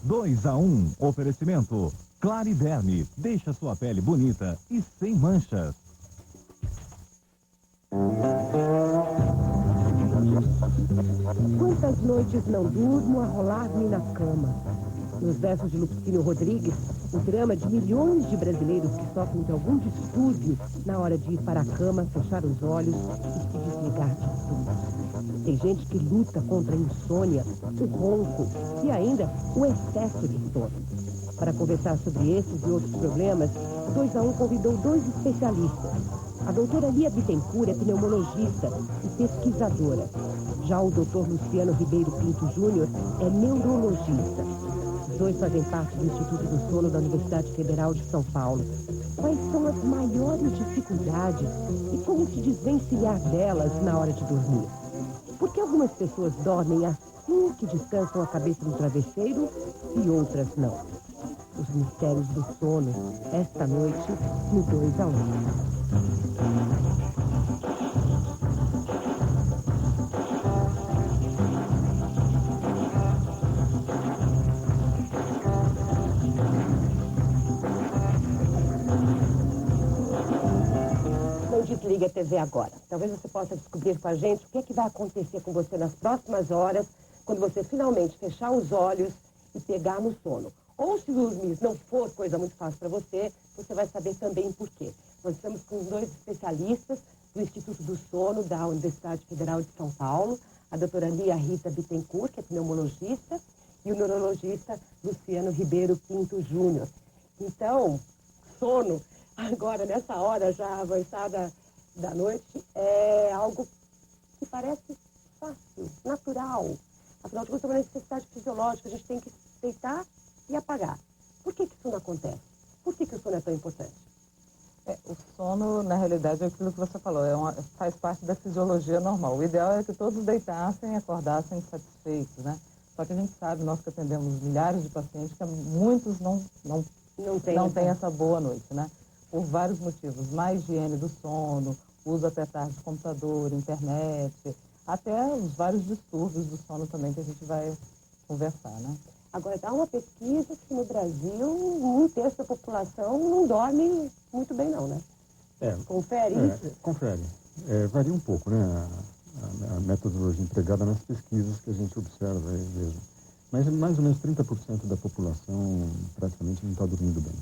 2 a 1. Oferecimento. Clariderme. Deixa sua pele bonita e sem manchas. Quantas noites não durmo a rolar-me na cama? Nos versos de Lupicínio Rodrigues, o drama de milhões de brasileiros que sofrem de algum distúrbio na hora de ir para a cama, fechar os olhos e se desligar de tudo. Tem gente que luta contra a insônia, o ronco e ainda o excesso de sono. Para conversar sobre esses e outros problemas, 2 a 1 convidou 2 especialistas. A doutora Lia Bittencourt é pneumologista e pesquisadora. Já o doutor Luciano Ribeiro Pinto Júnior é neurologista. Os dois fazem parte do Instituto do Sono da Universidade Federal de São Paulo. Quais são as maiores dificuldades e como se desvencilhar delas na hora de dormir? Por que algumas pessoas dormem assim que descansam a cabeça no travesseiro e outras não? Os mistérios do sono, esta noite, no 2 a 1. Não desligue a TV agora. Talvez você possa descobrir com a gente o que é que vai acontecer com você nas próximas horas, quando você finalmente fechar os olhos e pegar no sono. Ou se dormir não for coisa muito fácil para você, você vai saber também por quê. Nós estamos com 2 especialistas do Instituto do Sono da Universidade Federal de São Paulo, a doutora Lia Rita Bittencourt, que é pneumologista, e o neurologista Luciano Ribeiro Pinto Júnior. Então, sono, agora nessa hora já avançada da noite, é algo que parece fácil, natural. Afinal de contas, é uma necessidade fisiológica, a gente tem que deitar e apagar. Por que isso não acontece? Por que o sono é tão importante? O sono, na realidade, é aquilo que você falou, faz parte da fisiologia normal. O ideal é que todos deitassem e acordassem satisfeitos, né? Só que a gente sabe, nós que atendemos milhares de pacientes, que muitos não têm essa boa noite, né? Por vários motivos. Má higiene do sono, uso até tarde de computador, internet, até os vários distúrbios do sono também que a gente vai conversar, né? Agora, dá uma pesquisa que no Brasil, 1/3 da população não dorme muito bem não, né? Confere isso? Confere. Varia um pouco, né? A metodologia empregada nas pesquisas que a gente observa aí mesmo. Mas mais ou menos 30% da população praticamente não está dormindo bem.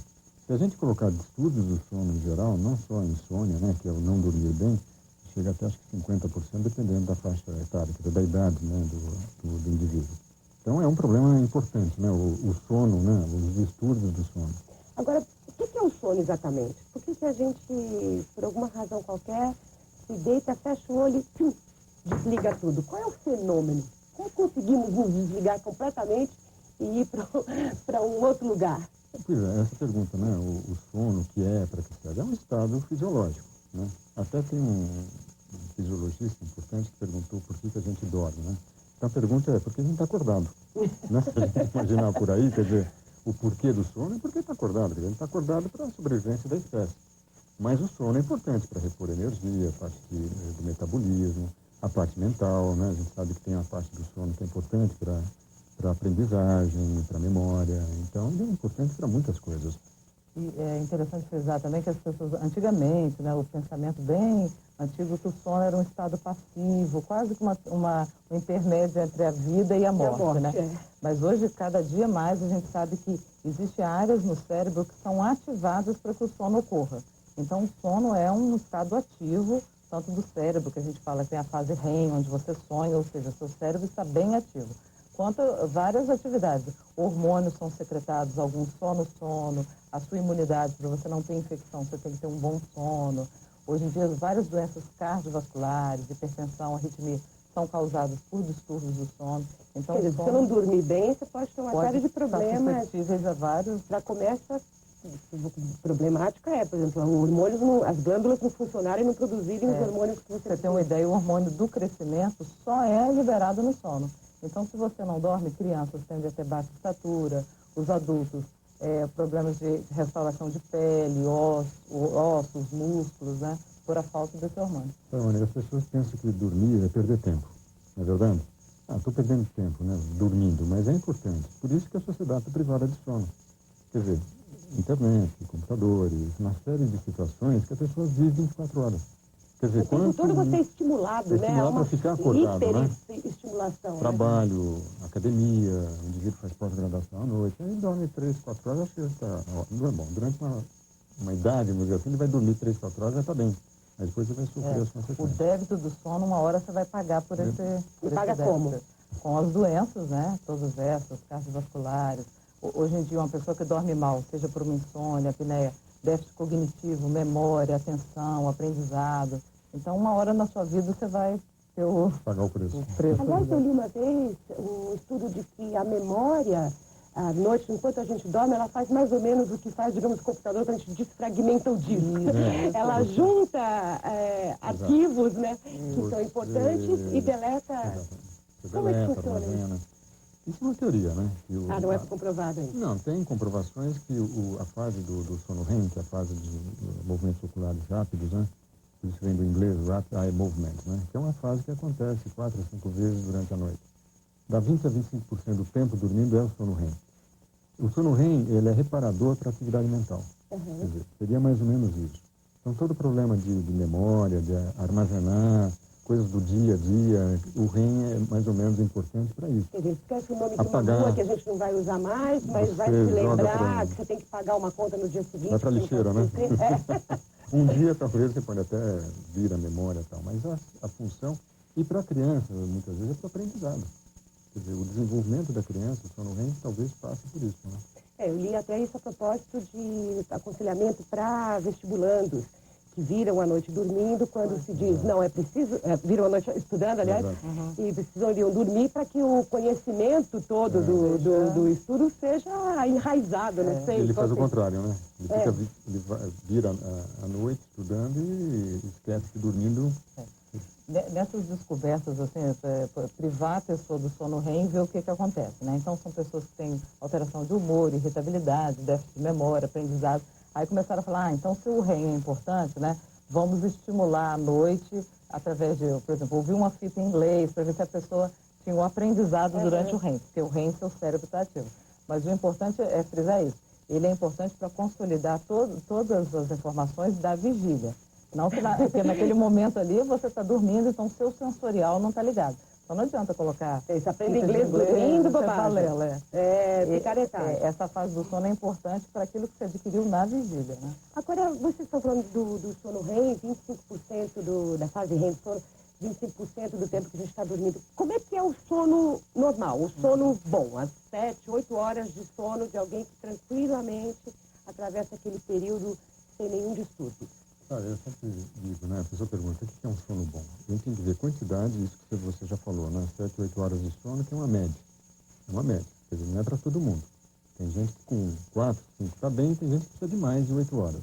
Se a gente colocar distúrbios do sono em geral, não só a insônia, né, que é o não dormir bem, chega até acho que 50%, dependendo da faixa etária, da idade, né, do indivíduo. Então é um problema importante, né, o sono, né, os distúrbios do sono. Agora, o que é o sono exatamente? Por que a gente, por alguma razão qualquer, se deita, fecha o olho e desliga tudo? Qual é o fenômeno? Como conseguimos nos desligar completamente e ir para um outro lugar? Pois é, essa pergunta, né? O sono, o que é, para que serve? É um estado fisiológico, né? Até tem um fisiologista importante que perguntou por que a gente dorme, né? Então a pergunta é, por que a gente está acordado? Né? Se a gente imaginar por aí, quer dizer, o porquê do sono é porque está acordado. Porque a gente está acordado para a sobrevivência da espécie. Mas o sono é importante para repor energia, a parte do metabolismo, a parte mental, né? A gente sabe que tem a parte do sono que é importante para a aprendizagem, para a memória. Então, é importante para muitas coisas. E é interessante frisar também que as pessoas, antigamente, né, o pensamento bem antigo, que o sono era um estado passivo, quase que um intermédio entre a vida e a morte, né? É. Mas hoje, cada dia mais, a gente sabe que existem áreas no cérebro que são ativadas para que o sono ocorra. Então, o sono é um estado ativo, tanto do cérebro, que a gente fala que tem a fase REM, onde você sonha, ou seja, seu cérebro está bem ativo. Quanto a várias atividades, hormônios são secretados, alguns só no sono, a sua imunidade, para você não ter infecção, você tem que ter um bom sono. Hoje em dia, várias doenças cardiovasculares, hipertensão, arritmia, são causadas por distúrbios do sono. Então, Quer dizer, se você não dormir bem, você pode ter uma série de problemas. Suscetíveis a vários. Já começa, problemática por exemplo, as glândulas não funcionarem e não produzirem os hormônios que você Você tem uma ideia, o hormônio do crescimento só é liberado no sono. Então, se você não dorme, crianças tendem a ter baixa estatura, os adultos, problemas de restauração de pele, ossos, músculos, né? Por a falta desse hormônio. Então, as pessoas pensam que dormir é perder tempo, não é verdade? Estou perdendo tempo, né, dormindo, mas é importante. Por isso que a sociedade está privada de sono. Quer dizer, internet, computadores, uma série de situações que a pessoa vive 24 horas. Quer dizer, O tempo todo você é estimulado, né? estimulado para ficar acordado, né? Hiperestimulação. Trabalho, academia, o indivíduo faz pós-graduação à noite, aí dorme 3, 4 horas, acho que está... Não é bom, durante uma idade, vamos dizer assim, ele vai dormir 3, 4 horas, já está bem. Aí depois você vai sofrer as O consequências. débito do sono, uma hora você vai pagar por esse paga débito. como? Com as doenças, né? Todas essas, cardiovasculares. Hoje em dia, uma pessoa que dorme mal, seja por uma insônia, apneia, déficit cognitivo, memória, atenção, aprendizado. Então, uma hora na sua vida você vai ter pagar o preço. Aliás, eu li uma vez um estudo de que a memória, à noite, enquanto a gente dorme, ela faz mais ou menos o que faz, digamos, o computador quando a gente desfragmenta o disco. Ela junta arquivos, né, que são importantes e deleta... Como é que funciona isso? Armazena. Isso é uma teoria, né? Não é comprovado ainda. Não, tem comprovações que a fase do sono REM, que é a fase de movimentos oculares rápidos, né? Isso vem do inglês, Rapid Eye Movement, né? Que é uma fase que acontece 4 a 5 vezes durante a noite. Dá 20 a 25% do tempo dormindo é o sono REM. O sono REM, ele é reparador para a atividade mental. Quer dizer, seria mais ou menos isso. Então, todo problema de memória, de armazenar, coisas do dia a dia, o REM é mais ou menos importante para isso. Quer dizer, esquece o nome de uma rua que a gente não vai usar mais, mas vai se lembrar que você tem que pagar uma conta no dia seguinte. Vai para a lixeira, né? Um dia, talvez, você pode até vir a memória e tal, mas a função... E para a criança, muitas vezes, é para o aprendizado. Quer dizer, o desenvolvimento da criança, o sono REM, talvez passe por isso, né? Eu li até isso a propósito de aconselhamento para vestibulandos, que viram a noite dormindo quando se diz, não, é preciso, viram a noite estudando, aliás, e precisam dormir para que o conhecimento todo do estudo seja enraizado, não sei. Ele faz o contrário, né? Ele vira à noite estudando e esquece que dormindo... Nessas descobertas, assim, privar a pessoa do sono REM e ver o que acontece, né? Então, são pessoas que têm alteração de humor, irritabilidade, déficit de memória, aprendizado. Aí começaram a falar, então, se o REM é importante, né? Vamos estimular à noite, através de, por exemplo, ouvir uma fita em inglês, para ver se a pessoa tinha um aprendizado durante o REM, porque o REM, seu cérebro está ativo. Mas o importante é frisar isso. Ele é importante para consolidar todas as informações da vigília. Não, porque naquele momento ali você está dormindo, então o seu sensorial não está ligado. Então não adianta colocar... Você aprende inglês dormindo, bobagem. Picaretagem. Essa fase do sono é importante para aquilo que você adquiriu na vigília, né? Agora, vocês estão falando do sono REM, 25% da fase REM do sono, 25% do tempo que a gente está dormindo. Como é que é o sono normal, o sono bom? As 7, 8 horas de sono de alguém que tranquilamente atravessa aquele período sem nenhum distúrbio? Eu sempre digo, né? A pessoa pergunta, o que é um sono bom? A gente tem que ver quantidade, isso que você já falou, né? 7, 8 horas de sono, que é uma média. É uma média, quer dizer, não é para todo mundo. Tem gente que com 4, 5 está bem, tem gente que precisa de mais de 8 horas.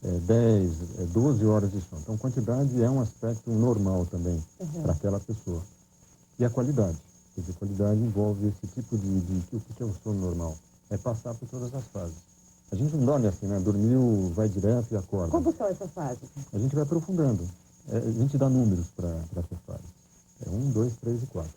10, 12 horas de sono. Então, quantidade é um aspecto normal também para aquela pessoa. E a qualidade. Quer dizer, qualidade envolve esse tipo o que é o sono normal? É passar por todas as fases. A gente não dorme assim, né? Dormiu, vai direto e acorda. Como são essas fases? A gente vai aprofundando. A gente dá números para essas fases. 1, 2, 3 e 4.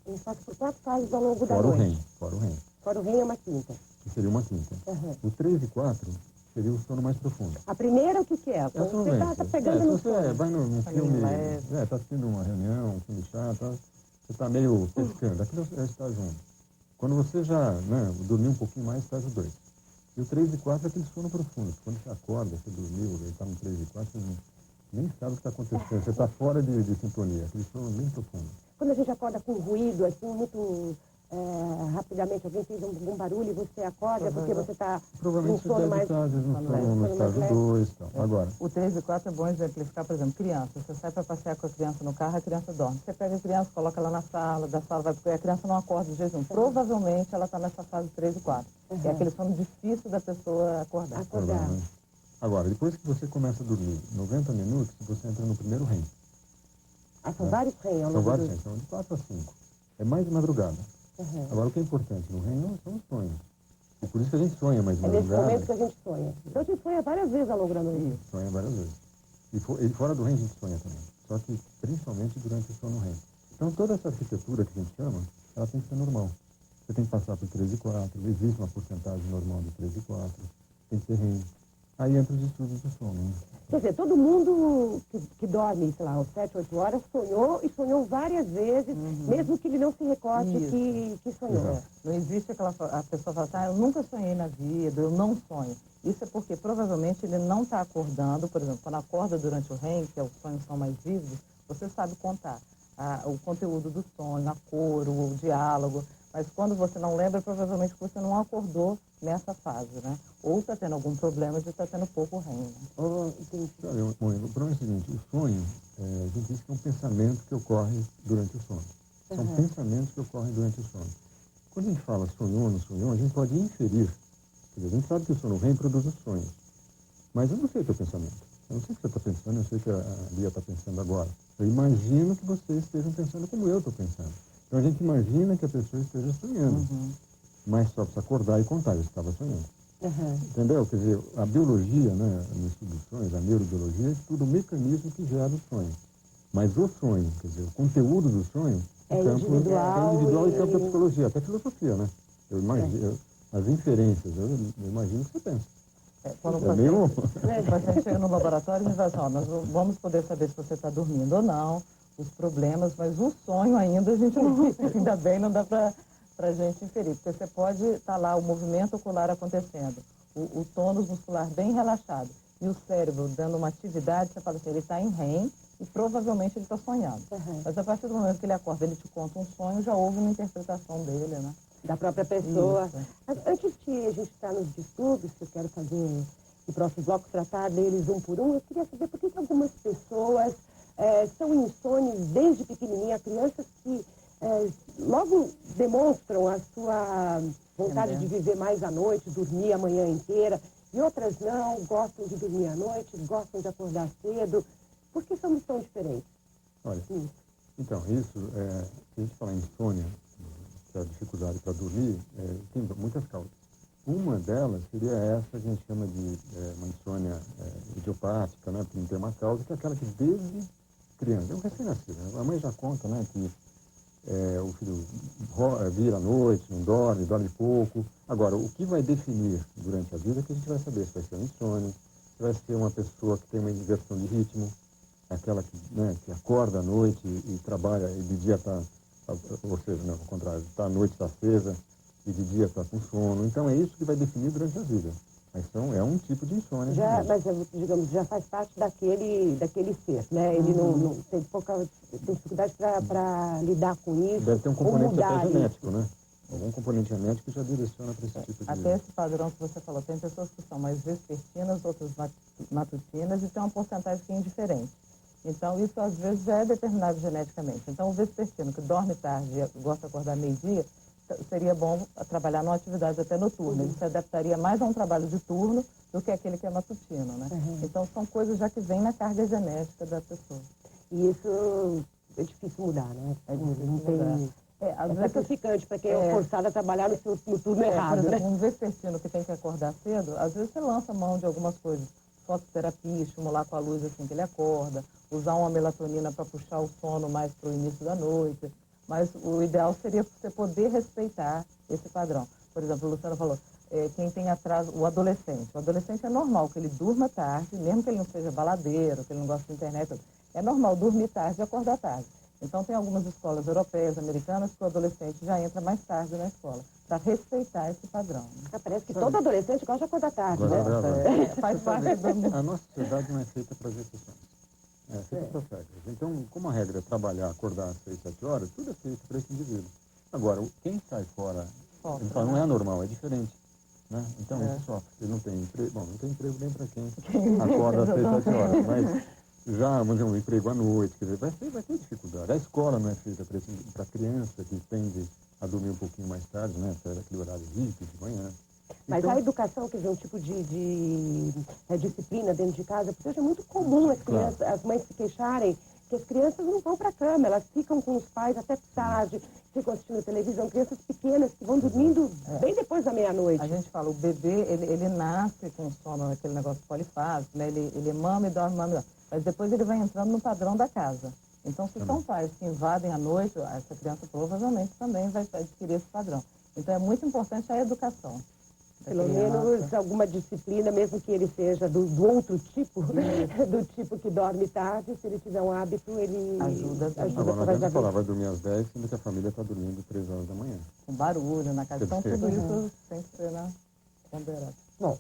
A gente passa por 4 fases ao longo da noite. Fora o REM. Fora o REM é uma quinta. Que seria uma quinta. O 3 e 4 seria o sono mais profundo. A primeira, o que é? É o sono Você está pegando no sono. Você vai num filme, está assistindo uma reunião, um filme chato, você está meio pescando. Aquilo é estar junto. Quando você já dormiu um pouquinho mais, faz o 2. E o 3 e 4 é aquele sono profundo. Quando você acorda, você dormiu, você está no 3 e 4, você nem sabe o que está acontecendo. Você está fora de sintonia. Aquele sono bem profundo. Quando a gente acorda com ruído, assim, muito rapidamente, alguém fez algum barulho e você acorda porque você está provavelmente você deve estar, às vezes, no estágio 2 e tal. Agora, o 3 e 4 é bom exemplificar, por exemplo, criança. Você sai para passear com a criança no carro, a criança dorme. Você pega a criança, coloca ela na sala, da sala vai porque a criança não acorda de jeito nenhum. Provavelmente ela está nessa fase 3 e 4. É aquele sono difícil da pessoa acordar. Agora, depois que você começa a dormir 90 minutos, você entra no primeiro REM. São vários REM ao São longo vários REM, são de 4 a 5. É mais de madrugada. Agora, o que é importante no REM são os sonhos. E por isso que a gente sonha mais de madrugada. É nesse momento que a gente sonha. Então a gente sonha várias vezes ao longo da noite. Sonha várias vezes. E fora do REM a gente sonha também. Só que principalmente durante o sono REM. Então, toda essa arquitetura que a gente chama, ela tem que ser normal. Você tem que passar por 3 e 4, existe uma porcentagem normal de 3 e 4, tem que ter REM. Aí entra os estudos do sono, né? Quer dizer, todo mundo que dorme, sei lá, 7, 8 horas, sonhou e sonhou várias vezes, mesmo que ele não se recorde que sonhou. É. Não existe a pessoa fala assim, eu nunca sonhei na vida, eu não sonho. Isso é porque provavelmente ele não está acordando, por exemplo, quando acorda durante o REM, que os sonhos são mais vívidos, você sabe contar o conteúdo do sonho, a cor, o diálogo, mas quando você não lembra, provavelmente você não acordou nessa fase, né? Ou está tendo algum problema de estar tendo pouco REM. Né? O problema é o seguinte, o sonho, a gente diz que é um pensamento que ocorre durante o sono. São pensamentos que ocorrem durante o sono. Quando a gente fala sonhou, não sonhou, a gente pode inferir. Quer dizer, a gente sabe que o sono REM produz os sonhos. Mas eu não sei o teu pensamento. Eu não sei o que você está pensando, eu sei o que a Lia está pensando agora. Eu imagino que vocês estejam pensando como eu estou pensando. Então a gente imagina que a pessoa esteja sonhando. Mas só precisa acordar e contar, eu estava sonhando. Entendeu? Quer dizer, a biologia, né, no estudo dos sonhos, a neurobiologia, estuda o mecanismo que gera o sonho. Mas o sonho, quer dizer, o conteúdo do sonho É campo individual e campo da psicologia, até filosofia, né? Eu imagino, as inferências, eu imagino que você pensa. Quando o paciente chega no laboratório, a gente vai assim, nós vamos poder saber se você está dormindo ou não, os problemas, mas o sonho ainda a gente não, ainda bem, não dá para a gente inferir, porque você pode estar lá o movimento ocular acontecendo, o tônus muscular bem relaxado, e o cérebro dando uma atividade, você fala assim, ele está em REM e provavelmente ele está sonhando. Mas a partir do momento que ele acorda, ele te conta um sonho, já houve uma interpretação dele, né? Da própria pessoa. Isso. Mas antes de a gente estar nos distúrbios, que eu quero fazer no próximo bloco, tratar deles um por um, eu queria saber por que algumas pessoas são insônias desde pequenininha, crianças que logo demonstram a sua vontade de viver mais à noite, dormir a manhã inteira, e outras não, gostam de dormir à noite, gostam de acordar cedo. Por que somos tão diferentes? Olha, então, isso, se a gente falar em insônia, que é a dificuldade para dormir, tem muitas causas. Uma delas seria essa que a gente chama de uma insônia idiopática, né, porque não tem uma causa, que é aquela que desde criança, é um recém-nascido, né? A mãe já conta, né, que o filho vira à noite, não dorme, dorme pouco. Agora, o que vai definir durante a vida é que a gente vai saber se vai ser uma insônia, se vai ser uma pessoa que tem uma inversão de ritmo, aquela que acorda à noite e trabalha e de dia está, ou seja, não, ao contrário, está à noite está acesa e de dia está com sono. Então é isso que vai definir durante a vida. Mas é um tipo de insônia. Mas, digamos, já faz parte daquele ser, né? Ele não tem dificuldade para lidar com isso. Deve ter um componente até genético, né? Algum componente genético já direciona para esse tipo de... Até esse padrão que você falou, tem pessoas que são mais vespertinas, outras matutinas, e tem uma porcentagem que é indiferente. Então, isso às vezes já é determinado geneticamente. Então, o vespertino que dorme tarde e gosta de acordar meio-dia, seria bom trabalhar numa atividade até noturna. Ele se adaptaria mais a um trabalho de turno do que aquele que é matutino, né? Então, são coisas já que vêm na carga genética da pessoa. E isso é difícil mudar, né? É difícil mudar. Às vezes sacrificante para quem é forçado a trabalhar no turno errado, por exemplo, né? um vespertino que tem que acordar cedo, às vezes você lança mão de algumas coisas. Fototerapia, estimular com a luz assim que ele acorda, usar uma melatonina para puxar o sono mais para o início da noite. Mas o ideal seria você poder respeitar esse padrão. Por exemplo, o Luciano falou, quem tem atraso, o adolescente. O adolescente é normal que ele durma tarde, mesmo que ele não seja baladeiro, que ele não gosta de internet, é normal dormir tarde e acordar tarde. Então, tem algumas escolas europeias, americanas, que o adolescente já entra mais tarde na escola, para respeitar esse padrão. Né? Parece que todo adolescente gosta de acordar tarde, Faz parte do... A nossa sociedade não é feita para as exceções. É feita para as regras. Então, como a regra é trabalhar, acordar às 6, 7 horas, tudo é feito para esse indivíduo. Agora, quem sai fora, ele fala, não é anormal, é diferente. Né? Então, isso sofre. Ele não tem emprego. Bom, não tem emprego nem para quem acorda às 6, 7 horas, mas... Já, mas um emprego à noite, quer dizer, vai ter dificuldade. A escola não é feita para criança que tende a dormir um pouquinho mais tarde, né? Até aquele horário rico de manhã. Mas então, a educação, quer dizer, um tipo de disciplina dentro de casa, porque hoje é muito comum as mães se queixarem que as crianças não vão para a cama, elas ficam com os pais até tarde, ficam assistindo televisão, crianças pequenas que vão dormindo bem depois da meia-noite. A gente fala, o bebê, ele nasce com sono, aquele negócio polifásico, né? Ele mama e dorme, mas depois ele vai entrando no padrão da casa. Então, se são pais que invadem à noite, essa criança provavelmente também vai adquirir esse padrão. Então, é muito importante a educação. Pelo menos alguma disciplina, mesmo que ele seja do outro tipo, do tipo que dorme tarde, se ele tiver um hábito, ele ajuda Agora não adianta falar, vai dormir às 10, sendo que a família está dormindo 3 horas da manhã. Com barulho na casa. Então, tudo isso tem que ser, né, ponderado. Bom,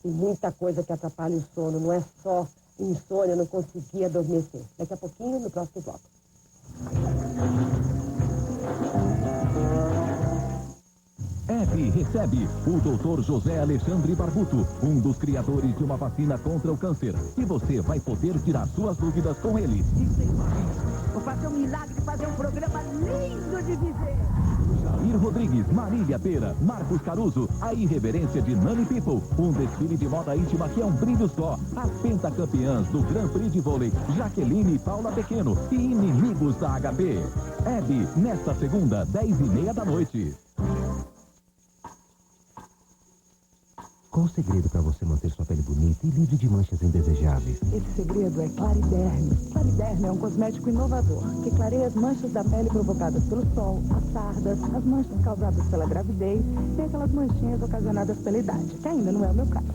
tem muita coisa que atrapalha o sono, não é só insônia, não conseguir adormecer. Daqui a pouquinho, no próximo bloco. Hebe recebe o Dr. José Alexandre Barbuto, um dos criadores de uma vacina contra o câncer. E você vai poder tirar suas dúvidas com ele. Vou fazer um milagre de fazer um programa lindo de viver. Jair Rodrigues, Marília Pera, Marcos Caruso, a irreverência de Nani People, um desfile de moda íntima que é um brilho só. As pentacampeãs do Grand Prix de vôlei, Jaqueline e Paula Pequeno e inimigos da HB. Hebe, nesta segunda, 10h30 da noite. Qual o segredo para você manter sua pele bonita e livre de manchas indesejáveis? Esse segredo é Clariderme. Clariderme é um cosmético inovador que clareia as manchas da pele provocadas pelo sol, as sardas, as manchas causadas pela gravidez e aquelas manchinhas ocasionadas pela idade, que ainda não é o meu caso.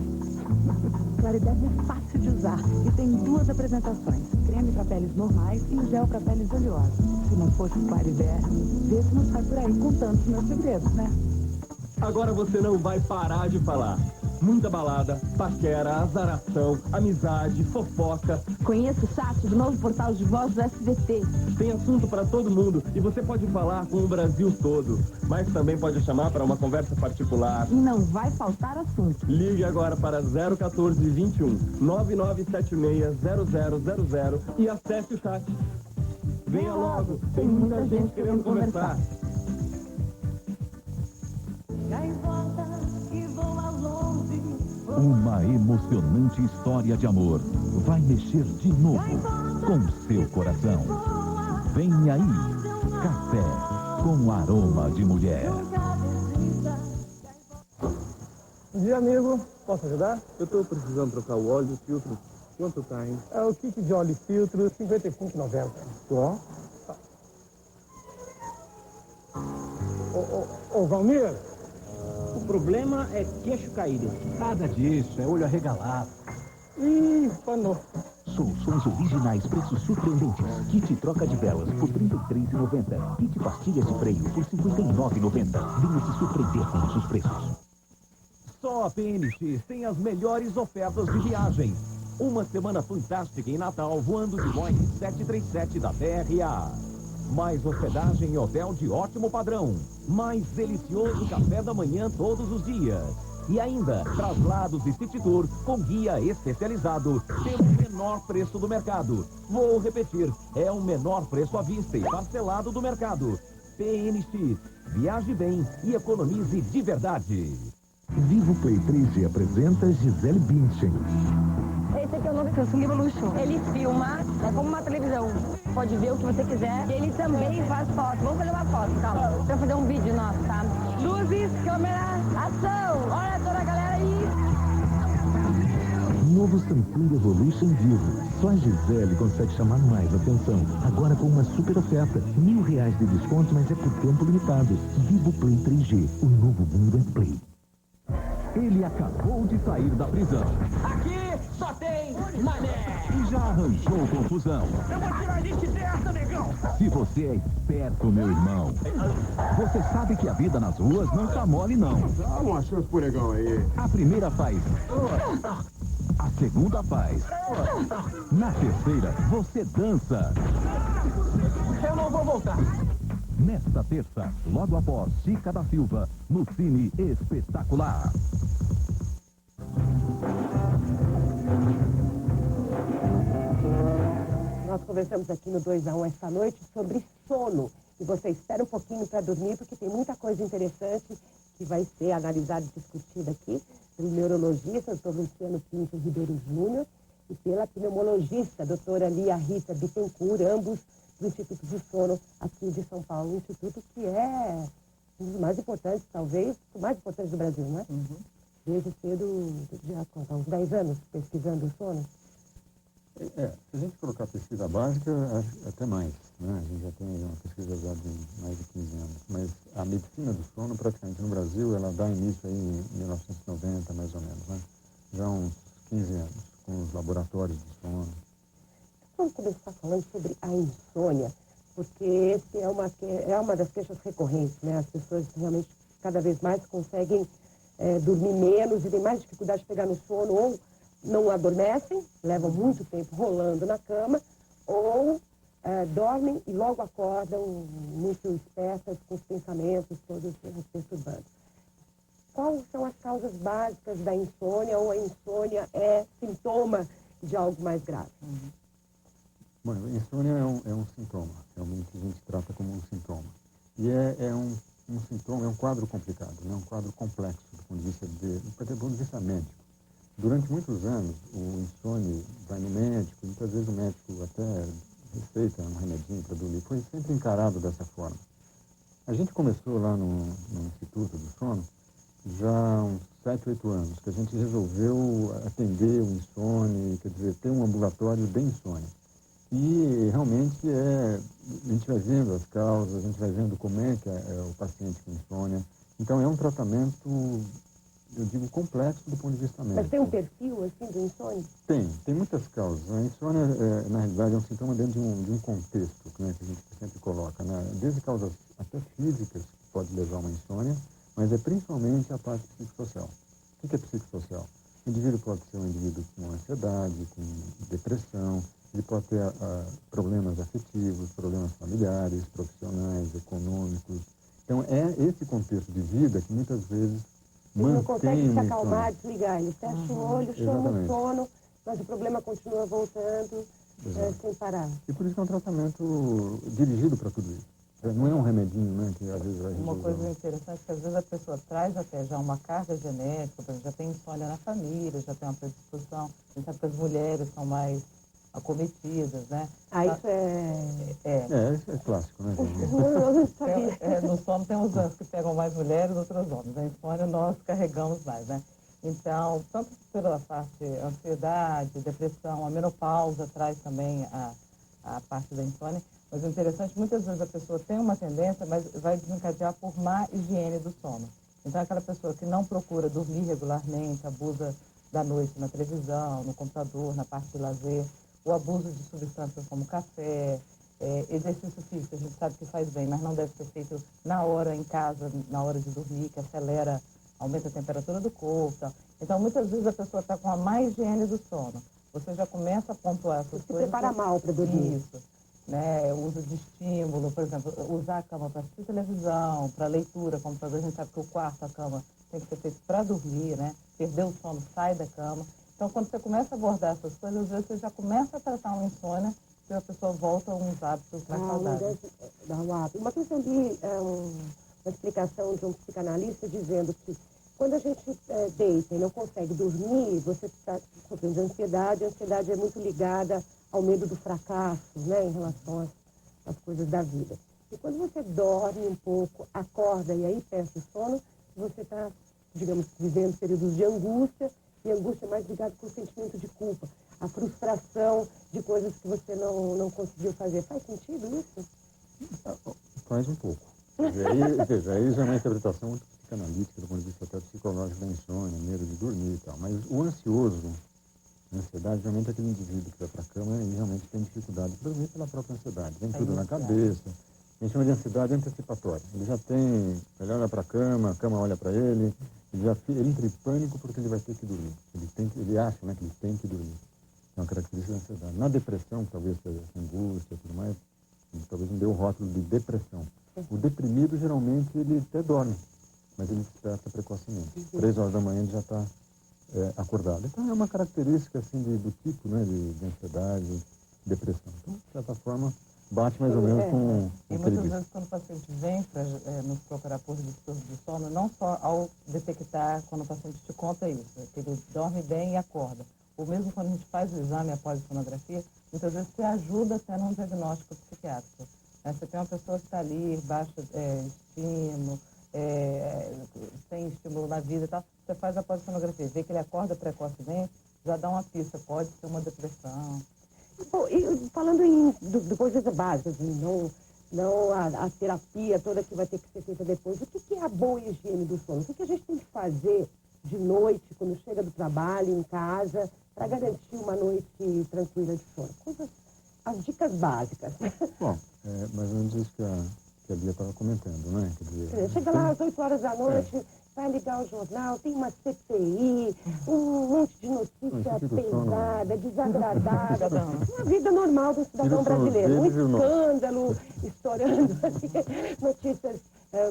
Clariderme é fácil de usar e tem 2 apresentações, creme para peles normais e gel para peles oleosas. Se não fosse Clariderme, vê se não sai por aí contando os meus segredos, né? Agora você não vai parar de falar. Muita balada, paquera, azaração, amizade, fofoca. Conheça o chat do novo portal de voz do SBT. Tem assunto para todo mundo e você pode falar com o Brasil todo. Mas também pode chamar para uma conversa particular. E não vai faltar assunto. Ligue agora para 014 21 9976 0000 e acesse o chat. Venha logo, tem muita gente querendo conversar. Uma emocionante história de amor vai mexer de novo com seu coração. Vem aí, café com aroma de mulher. Bom dia, amigo. Posso ajudar? Eu estou precisando trocar o óleo e o filtro. Quanto tá, hein? É o kit de óleo e filtro, R$ 55,90. Só? Ô, Valmir, O problema é queixo caído. Nada disso, é olho arregalado. ih, panou. Soluções originais, preços surpreendentes. Kit troca de velas por R$ 33,90. Kit pastilhas de freio por R$ 59,90. Venha se surpreender com nossos preços. Só a PNX tem as melhores ofertas de viagem. Uma semana fantástica em Natal voando de Boeing 737 da TRA. Mais hospedagem em hotel de ótimo padrão. Mais delicioso café da manhã todos os dias. E ainda, traslados e City Tour com guia especializado pelo menor preço do mercado. Vou repetir, é o menor preço à vista e parcelado do mercado. PNX, viaje bem e economize de verdade. Vivo Play 3G apresenta Gisele Bündchen. Esse aqui é o novo Samsung Evolution. Ele filma, é como uma televisão. Pode ver o que você quiser. Ele também faz foto. Vamos fazer uma foto, calma. Vamos fazer um vídeo nosso, tá? Luzes, câmera, ação! Olha toda a galera aí! Novo Samsung Evolution Vivo. Só a Gisele consegue chamar mais atenção. Agora com uma super oferta. R$ 1.000 de desconto, mas é por tempo limitado. Vivo Play 3G. O novo mundo é Play. Ele acabou de sair da prisão Aqui só tem mané. e já arranjou confusão. Eu vou tirar isso dessa, negão. Se você é esperto, meu irmão, você sabe que a vida nas ruas não tá mole, não. Dá uma chance pro negão aí. A primeira faz... A segunda faz... Na terceira, você dança. Eu não vou voltar. Nesta terça, logo após Chica da Silva, no Cine Espetacular. Nós conversamos aqui no 2 a 1 esta noite sobre sono. E você espera um pouquinho para dormir, porque tem muita coisa interessante que vai ser analisada e discutida aqui pelo neurologista, Dr. Luciano Pinto Ribeiro Júnior, e pela pneumologista, doutora Lia Rita Bittencourt, ambos do Instituto de Sono aqui de São Paulo. Um instituto que é um dos mais importantes, talvez, o mais importante do Brasil, não é? Desde cedo, já há uns 10 anos pesquisando o sono. Se a gente colocar pesquisa básica, até mais, né? A gente já tem uma pesquisa já de mais de 15 anos. Mas a medicina do sono, praticamente no Brasil, ela dá início aí em 1990, mais ou menos, né? Já há uns 15 anos, com os laboratórios de sono. Vamos começar falando sobre a insônia, porque esse é uma das queixas recorrentes, né? As pessoas realmente cada vez mais conseguem dormir menos e têm mais dificuldade de pegar no sono, ou não adormecem, levam muito tempo rolando na cama, ou dormem e logo acordam muito espertas com os pensamentos todos perturbando. Quais são as causas básicas da insônia, ou a insônia é sintoma de algo mais grave? Bom, a insônia é um sintoma, realmente a gente trata como um sintoma. E é um sintoma, é um quadro complicado, né? Um quadro complexo do ponto de vista médico. Durante muitos anos, o insônia vai no médico, muitas vezes o médico até receita um remedinho para dormir, foi sempre encarado dessa forma. A gente começou lá no Instituto do Sono, já há uns 7, 8 anos, que a gente resolveu atender o insônia, quer dizer, ter um ambulatório de insônia. E realmente a gente vai vendo as causas, a gente vai vendo como é que é o paciente com insônia. Então é um tratamento, eu digo, complexo do ponto de vista médico. Mas tem um perfil, assim, do insônia? Tem muitas causas. A insônia, na realidade, é um sintoma dentro de um contexto, né, que a gente sempre coloca, né? Desde causas até físicas, que pode levar a uma insônia, mas é principalmente a parte psicossocial. O que é psicossocial? O indivíduo pode ser um indivíduo com ansiedade, com depressão, ele pode ter problemas afetivos, problemas familiares, profissionais, econômicos. Então, é esse contexto de vida que muitas vezes ele não consegue se acalmar, insônia. desligar. Ele fecha o olho, chama o sono, mas o problema continua voltando sem parar. E por isso que é um tratamento dirigido para tudo isso. Não é um remedinho, né, que às vezes vai resolver. Uma coisa interessante é que às vezes a pessoa traz até já uma carga genética, por exemplo, já tem insônia na família, já tem uma predisposição. A gente sabe que as mulheres são mais acometidas, né? Isso Isso é clássico, né? Eu não sabia. No sono tem uns anos que pegam mais mulheres, outros homens. A insônia nós carregamos mais, né? Então, tanto pela parte ansiedade, depressão, a menopausa traz também a parte da insônia. Mas o interessante, muitas vezes a pessoa tem uma tendência, mas vai desencadear por má higiene do sono. Então, aquela pessoa que não procura dormir regularmente, abusa da noite na televisão, no computador, na parte de lazer, o abuso de substâncias como café, exercício físico, a gente sabe que faz bem, mas não deve ser feito na hora, em casa, na hora de dormir, que acelera, aumenta a temperatura do corpo. Então, muitas vezes a pessoa está com a má higiene do sono. Você já começa a pontuar essas coisas. Se prepara mal para dormir. Isso. Né, o uso de estímulo, por exemplo, usar a cama para assistir televisão, para leitura, computador, a gente sabe que o quarto, a cama, tem que ser feito para dormir, né? Perder o sono, sai da cama. Então, quando você começa a abordar essas coisas, às vezes você já começa a tratar uma insônia e a pessoa volta a uns hábitos mais saudáveis. Uma vez eu li uma explicação de um psicanalista dizendo que quando a gente deita e não consegue dormir, você está sofrendo de ansiedade. A ansiedade é muito ligada ao medo do fracasso, né, em relação às coisas da vida. E quando você dorme um pouco, acorda e aí perde o sono, você está, digamos, vivendo períodos de angústia, e a angústia é mais ligada com o sentimento de culpa, a frustração de coisas que você não conseguiu fazer. Faz sentido isso? Faz um pouco. Aí já é uma interpretação muito psicanalítica, do ponto de vista até psicológico da insônia, medo de dormir e tal. Mas o ansioso, a ansiedade, realmente é aquele indivíduo que vai para a cama e realmente tem dificuldade de dormir pela própria ansiedade. Vem tudo na cabeça. A gente chama de ansiedade antecipatória. Ele já tem, ele olha para a cama olha para ele, ele entra em pânico porque ele vai ter que dormir. Ele acha, né, que ele tem que dormir. É uma característica da ansiedade. Na depressão, talvez seja angústia e tudo mais, talvez não dê o rótulo de depressão. O deprimido, geralmente, ele até dorme, mas ele desperta precocemente. 3 horas da manhã ele já está acordado. Então é uma característica assim do tipo, né, de ansiedade, depressão. Então, de certa forma, bate mais ou menos com E muitas vezes quando o paciente vem para nos procurar por distúrbio de sono, não só ao detectar quando o paciente te conta isso, que ele dorme bem e acorda. Ou mesmo quando a gente faz o exame após a sonografia, muitas vezes você ajuda até num diagnóstico psiquiátrico. Você tem uma pessoa que está ali, baixo estímulo, sem estímulo na vida e tal, você faz a pós-sonografia, vê que ele acorda precocemente, já dá uma pista, pode ser uma depressão, Bom, e falando de coisas básicas, não a terapia toda que vai ter que ser feita depois, o que é a boa higiene do sono? O que a gente tem que fazer de noite, quando chega do trabalho, em casa, para garantir uma noite tranquila de sono? As dicas básicas. Bom, mais ou menos isso que a Bia estava comentando, né? Quer dizer, Chega lá às 8 horas da noite, vai ligar o jornal, tem uma CPI, um monte de notícia pesada, desagradável. Uma vida normal do cidadão brasileiro. Um escândalo, estourando notícias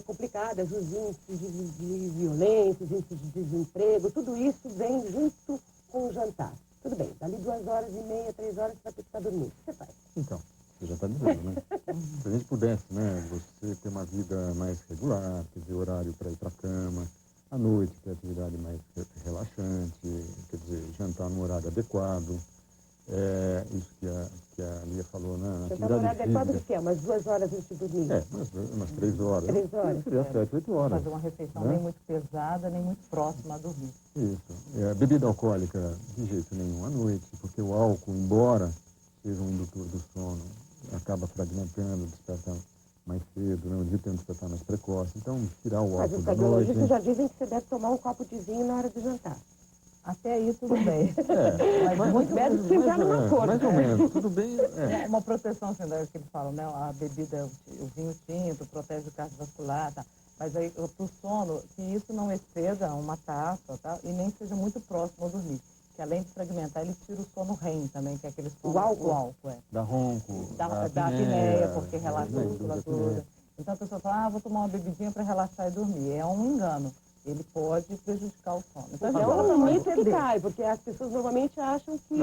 complicadas, os índices de violência, os índices de desemprego, tudo isso vem junto com o jantar. Tudo bem, dali 2h30, 3 horas, você vai ter que estar dormindo. O que você faz? Então, você já está dizendo, né? Se a gente pudesse, né, você ter uma vida mais regular, quer dizer, horário para ir para a cama, à noite ter atividade mais relaxante, quer dizer, jantar no horário adequado, isso que a Lia falou, né? Jantar no horário adequado do quê? Umas 2 horas antes de dormir? Umas 3 horas. 3 horas? Seria 7, 8 horas. Fazer uma refeição nem muito pesada, nem muito próxima a dormir. Isso. Bebida alcoólica, de jeito nenhum à noite, porque o álcool, embora seja um indutor do sono, acaba fragmentando, desperta mais cedo, né? O dia tem um despertar mais precoce. Então, tirar o álcool da noite... Mas os cardiologistas já dizem que você deve tomar um copo de vinho na hora de jantar. Até aí tudo bem. Mas muito médico se entrar numa cor. Mais ou menos, tudo bem. Uma proteção, assim, que eles falam, né? A bebida, o vinho tinto, protege o cardiovascular, tá? Mas aí, pro sono, que isso não exceda uma taça, tá? E nem seja muito próximo ao dormir. Que além de fragmentar, ele tira o sono REM também, que é aquele sono... O álcool, Dá ronco. Da apneia, porque relaxa a musculatura. Então a pessoa fala, vou tomar uma bebidinha para relaxar e dormir. É um engano. Ele pode prejudicar o sono. Então, é um mito que cai, porque as pessoas normalmente acham que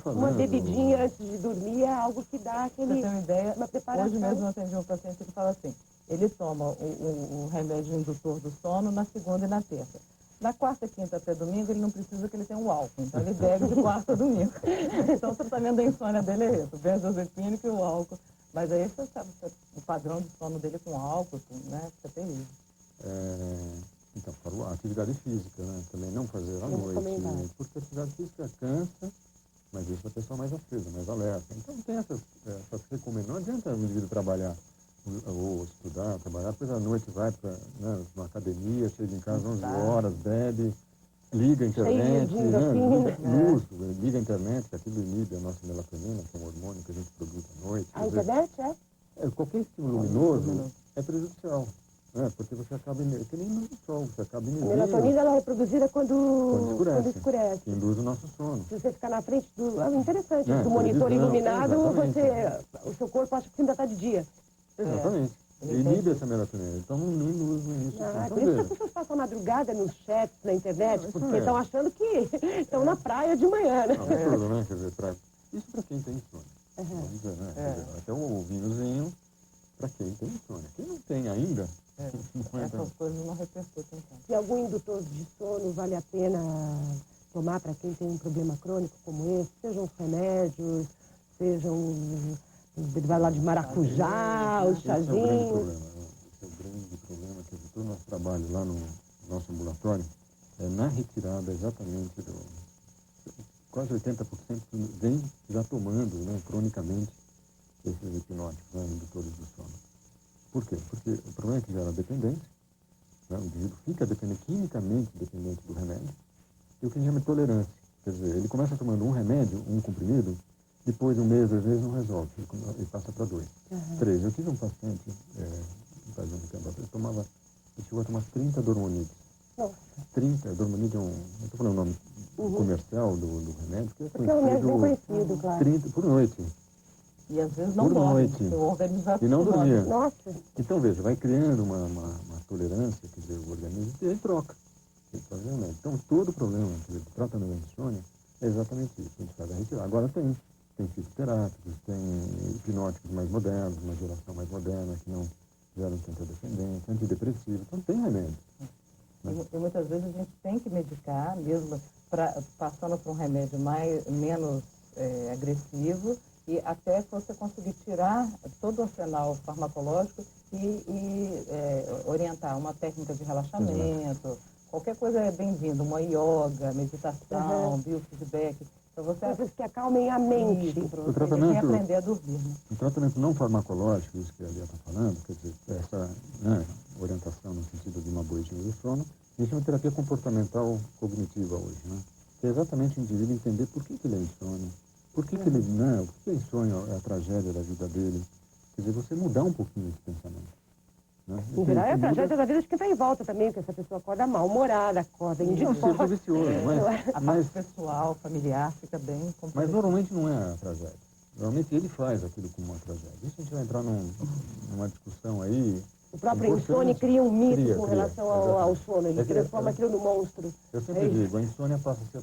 uma bebidinha antes de dormir é algo que dá aquele... Pra ter uma ideia, uma preparação. Hoje mesmo eu atendi um paciente que fala assim, ele toma o remédio indutor do sono na segunda e na terça. Na quarta, quinta até domingo, ele não precisa que ele tenha o álcool. Então, ele bebe de quarta a domingo. Então, o tratamento da insônia dele é esse. O benzodiazepínico e o álcool. Mas aí, você sabe, o padrão de sono dele com álcool, né? Fica terrível. Então, para a atividade física, né? Também não fazer à noite. Porque a atividade física cansa, mas deixa a pessoa mais acesa, mais alerta. Então, tem essas recomendações. Não adianta o indivíduo trabalhar ou estudar, trabalhar, depois à noite vai para uma academia, chega em casa 11 horas, bebe, liga a internet, liga a internet, que aquilo inibe a nossa melatonina, que é um hormônio que a gente produz à noite. A internet qualquer estímulo luminoso é prejudicial, né? Porque você acaba, que nem luz do sol, você acaba inibindo. A melatonina ela é produzida quando escurece. Que induz o nosso sono. Se você ficar na frente do monitor iluminado, o seu corpo acha que ainda está de dia. Exatamente. Inibe essa melatonina. Então, não induz no início. Por isso que as pessoas passam a madrugada nos chats, na internet, porque estão achando que estão na praia de manhã, né? Absurdo, né? Quer dizer, isso para quem tem insônia. Vamos dizer, né? Até um vinhozinho para quem tem insônia. Quem não tem ainda... Essas coisas não repercutem. Se algum indutor de sono vale a pena tomar para quem tem um problema crônico como esse, sejam os remédios, sejam... Vai lá de maracujá, os chazinhos. Esse é o grande problema, que todo o nosso trabalho lá no nosso ambulatório é na retirada exatamente quase 80% vem já tomando, né, cronicamente esses hipnóticos, né, indutores do sono. Por quê? Porque o problema é que gera dependência, né, o indivíduo fica quimicamente dependente do remédio, e o que a gente chama de tolerância. Quer dizer, ele começa tomando um remédio, um comprimido, depois de um mês, às vezes, não resolve. Ele passa para 2, 3. Eu tive um paciente, faz um tempo atrás, ele chegou a tomar 30 dormonides. 30, dormonide é não estou falando o nome comercial do remédio, que é porque é um remédio bem conhecido, claro. 30 por noite. E às vezes não dorme, o organismo já e não dormia. Nossa. Então, veja, vai criando uma tolerância, quer dizer, o organismo, e ele troca. Ele faz remédio. Então, todo o problema, quer dizer, do tratamento da insônia é exatamente isso. A gente faz a retirada. Agora tem fitoterápicos, tem hipnóticos mais modernos, uma geração mais moderna, que não geram tanta dependência, antidepressivo, então tem remédio. E muitas vezes a gente tem que medicar, mesmo passando por um remédio menos agressivo, e até você conseguir tirar todo o arsenal farmacológico e orientar uma técnica de relaxamento, qualquer coisa é bem-vinda, uma yoga, meditação, biofeedback. para você Coisas que acalmem a mente. para você também aprender a dormir. Né? O tratamento não farmacológico, isso que a Lia está falando, quer dizer, essa orientação no sentido de uma boa higiene do sono, a gente chama de terapia comportamental cognitiva hoje, né? Que é exatamente o indivíduo entender por que ele é insônia, por que ele, né, por que a insônia é a tragédia da vida dele. Quer dizer, você mudar um pouquinho esse pensamento. Né? Em geral, é a tragédia da vida de quem está em volta também, porque essa pessoa acorda mal-humorada, acorda indisposta. A parte pessoal, familiar, fica bem complicado. Mas normalmente não é a tragédia. Normalmente ele faz aquilo como uma tragédia. Isso a gente vai entrar numa discussão aí. O próprio insônia cria um mito com relação ao sono, ele transforma aquilo no monstro. Eu sempre digo, a insônia passa a ser a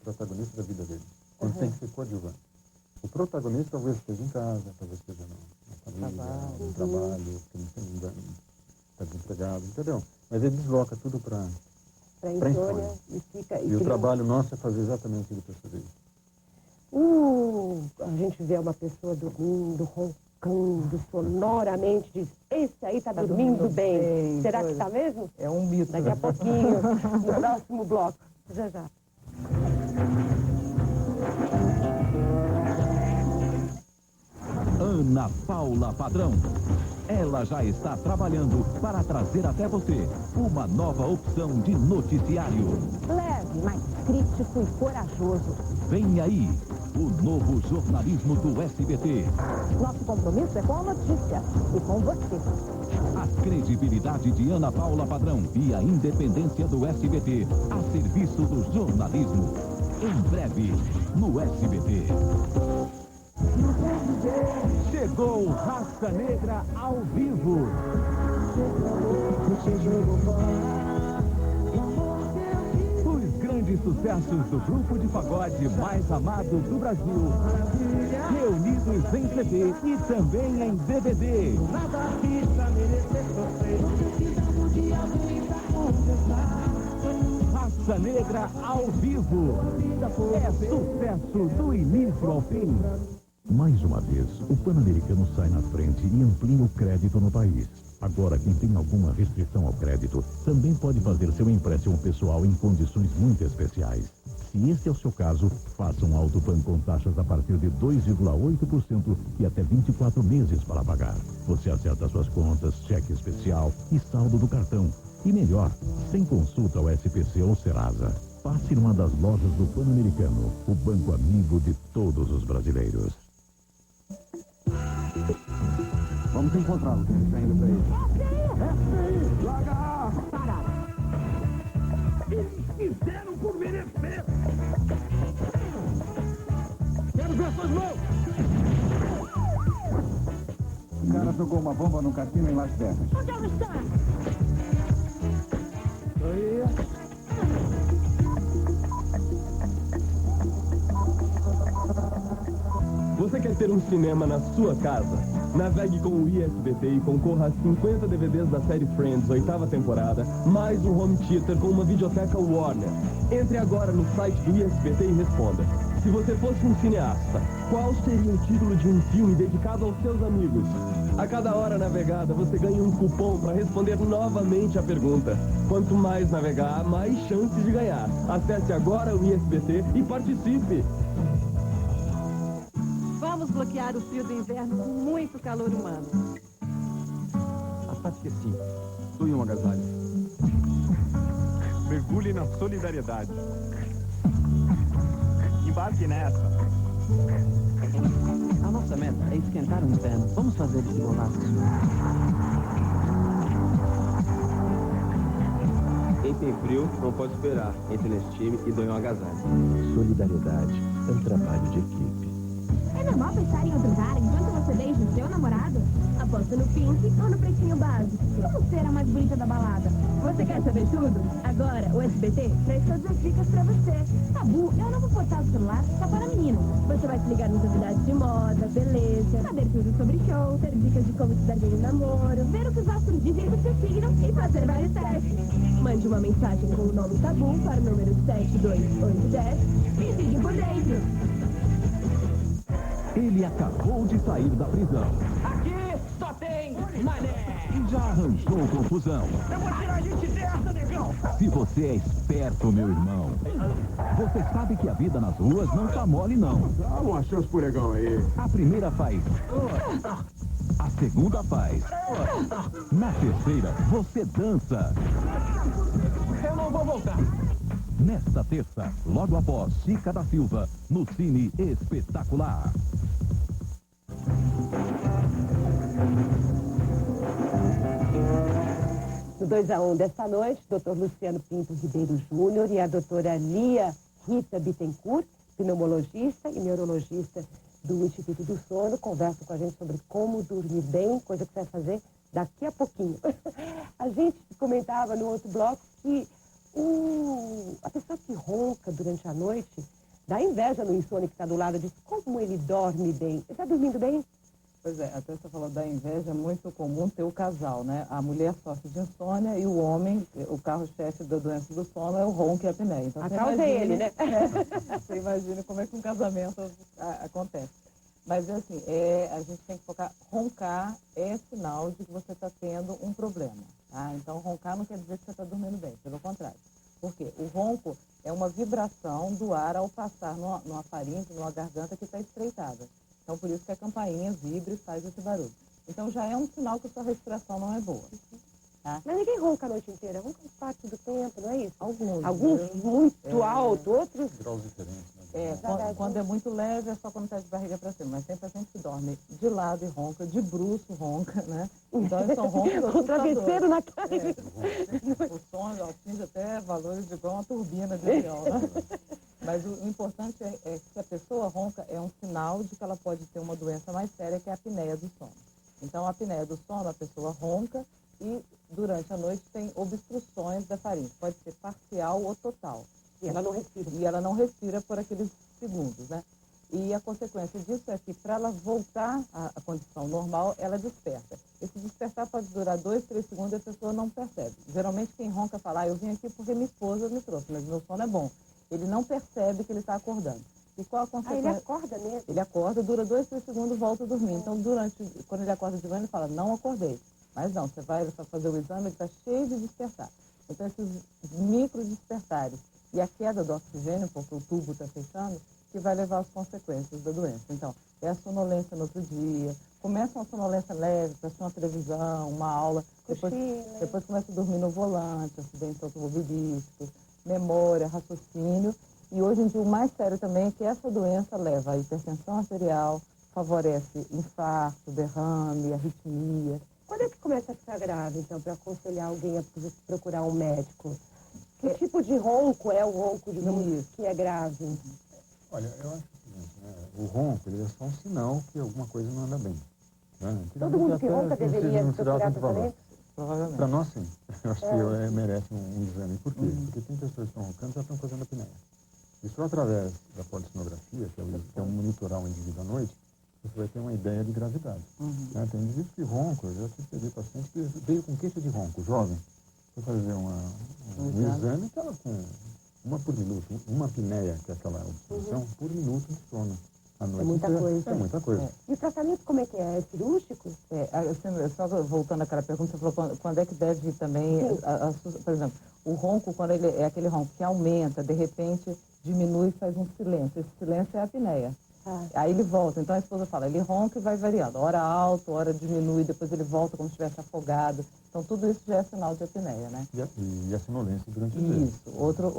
protagonista da vida dele, quando tem que ser coadjuvante. O protagonista talvez esteja em casa, talvez esteja na família, no trabalho, porque não está desempregado, entendeu? Mas ele desloca tudo para insônia. E o trabalho nosso é fazer exatamente ele perceber isso. A gente vê uma pessoa dormindo, roncando sonoramente, diz, esse aí está dormindo bem. Será que está mesmo? É um mito. Daqui a pouquinho, no próximo bloco. Já, já. Ana Paula Padrão. Ela já está trabalhando para trazer até você uma nova opção de noticiário. Leve, mas crítico e corajoso. Vem aí, o novo jornalismo do SBT. Nosso compromisso é com a notícia e com você. A credibilidade de Ana Paula Padrão e a independência do SBT a serviço do jornalismo. Em breve, no SBT. Chegou Raça Negra ao vivo. Os grandes sucessos do grupo de pagode mais amado do Brasil, reunidos em CD e também em DVD. Nada artista merecer sofrer. Raça Negra ao vivo. É sucesso do início ao fim. Mais uma vez, o Pan-Americano sai na frente e amplia o crédito no país. Agora, quem tem alguma restrição ao crédito também pode fazer seu empréstimo pessoal em condições muito especiais. Se esse é o seu caso, faça um AutoPan com taxas a partir de 2,8% e até 24 meses para pagar. Você acerta suas contas, cheque especial e saldo do cartão. E melhor, sem consulta ao SPC ou Serasa. Passe numa das lojas do Pan-Americano, o banco amigo de todos os brasileiros. Vamos encontrá-lo, que ele está indo para ele. Larga! Para! Eles fizeram por merecer! Quero ver suas mãos! O cara jogou uma bomba no cassino em Las Vegas. Onde ela está? Aí. Você quer ter um cinema na sua casa? Navegue com o ISBT e concorra a 50 DVDs da série Friends, 8ª temporada, mais um home theater com uma videoteca Warner. Entre agora no site do ISBT e responda. Se você fosse um cineasta, qual seria o título de um filme dedicado aos seus amigos? A cada hora navegada, você ganha um cupom para responder novamente a pergunta. Quanto mais navegar, mais chances de ganhar. Acesse agora o ISBT e participe! Vamos bloquear o frio do inverno com muito calor humano. A prática é simples. Doe um agasalho. Mergulhe na solidariedade. Embarque nessa. A nossa meta é esquentar o inverno. Vamos fazer esse golaço. Quem tem frio não pode esperar. Entre nesse time e doe um agasalho. Solidariedade é um trabalho de equipe. É normal pensar em outro cara enquanto você beija o seu namorado? Aposta no pink ou no pretinho básico? Como ser a mais bonita da balada? Você quer saber tudo? Agora, o SBT traz todas as dicas pra você. Tabu é o novo portal do celular só para meninos. Você vai se ligar nas novidades de moda, beleza, saber tudo sobre show, ter dicas de como se dar bem no namoro, ver o que os astros dizem do seu signo e fazer vários testes. Mande uma mensagem com o nome Tabu para o número 72810 e fique por dentro. Ele acabou de sair da prisão. Aqui só tem Mané! Já arranjou confusão? Eu vou tirar a gente dessa, negão! Se você é esperto, meu irmão, você sabe que a vida nas ruas não tá mole, não. Dá uma chance pro negão aí. A primeira faz. A segunda faz. Na terceira, você dança. Eu não vou voltar. Nesta terça, logo após Chica da Silva, no Cine Espetacular. No 2-1 desta noite, Dr. Luciano Pinto Ribeiro Júnior e a doutora Lia Rita Bittencourt, pneumologista e neurologista do Instituto do Sono, conversam com a gente sobre como dormir bem, coisa que você vai fazer daqui a pouquinho. A gente comentava no outro bloco que a pessoa que ronca durante a noite dá inveja no insônia que está do lado, diz como ele dorme bem. Ele está dormindo bem? Pois é, até você falou da inveja, é muito comum ter o casal, né? A mulher sofre de insônia e o homem, o carro-chefe da doença do sono é o ronco e a apneia. Então, a causa é ele, né? Você imagina como é que um casamento acontece. Mas assim, a gente tem que focar, roncar é sinal de que você está tendo um problema. Tá? Então, roncar não quer dizer que você está dormindo bem, pelo contrário. Por quê? O ronco é uma vibração do ar ao passar numa faringe, numa garganta que está estreitada. Então, por isso que a campainha vibra e faz esse barulho. Então, já é um sinal que a sua respiração não é boa. Tá? Mas ninguém ronca a noite inteira, ronca parte do tempo, não é isso? Alguns muito alto, outros... Graus diferentes, né? Quando é muito leve, é só quando está de barriga para cima. Mas tem paciente que dorme de lado e ronca, de bruço ronca, né? Então, eles são roncos com travesseiro na cara. O som atinge até valores de igual uma turbina de avião, né? Mas o importante é que se a pessoa ronca, é um sinal de que ela pode ter uma doença mais séria, que é a apneia do sono. Então, a apneia do sono, a pessoa ronca e durante a noite tem obstruções da faringe. Pode ser parcial ou total. E ela não respira. E ela não respira por aqueles segundos, né? E a consequência disso é que, para ela voltar à condição normal, ela desperta. Esse despertar pode durar 2, 3 segundos e a pessoa não percebe. Geralmente, quem ronca fala, eu vim aqui porque minha esposa me trouxe, mas meu sono é bom. Ele não percebe que ele está acordando. E qual a consequência? Ele acorda mesmo? Ele acorda, dura 2, 3 segundos e volta a dormir. Então, quando ele acorda de manhã, ele fala, não acordei. Mas não, você vai fazer o exame, ele está cheio de despertar. Então, esses micro despertares e a queda do oxigênio, porque o tubo está fechando, que vai levar às consequências da doença. Então, é a sonolência no outro dia, começa uma sonolência leve, para assistir uma televisão, uma aula, depois começa a dormir no volante, acidentes automobilísticos, memória, raciocínio. E hoje em dia o mais sério também é que essa doença leva a hipertensão arterial, favorece infarto, derrame, arritmia. Quando é que começa a ficar grave, então, para aconselhar alguém a procurar um médico? Que tipo de ronco é o ronco, digamos, que é grave? Olha, eu acho o seguinte, né? O ronco ele é só um sinal que alguma coisa não anda bem. Né? Todo mundo que ronca deveria procurar tratamento? Provavelmente. Para nós, sim. Eu acho que merece um exame. Por quê? Porque tem pessoas que estão roncando e já estão fazendo apneia. E só através da polissonografia, que é monitorar o indivíduo à noite, você vai ter uma ideia de gravidade. Né? Tem indivíduos que roncam, eu já tive paciente que veio com queixa de ronco, jovem, foi fazer um exame e estava com uma por minuto, uma apneia, que é aquela obstrução, por minuto de sono. À noite. É muita coisa. É muita coisa. E o tratamento como é que é? É cirúrgico? Só voltando àquela pergunta, você falou quando é que deve ir também, por exemplo, o ronco, quando ele é aquele ronco que aumenta, de repente diminui e faz um silêncio. Esse silêncio é a apneia. Aí ele volta, então a esposa fala, ele ronca e vai variando, hora alto, hora diminui, depois ele volta como se estivesse afogado. Então tudo isso já é sinal de apneia, né? E a sonolência durante o dia. Isso, outro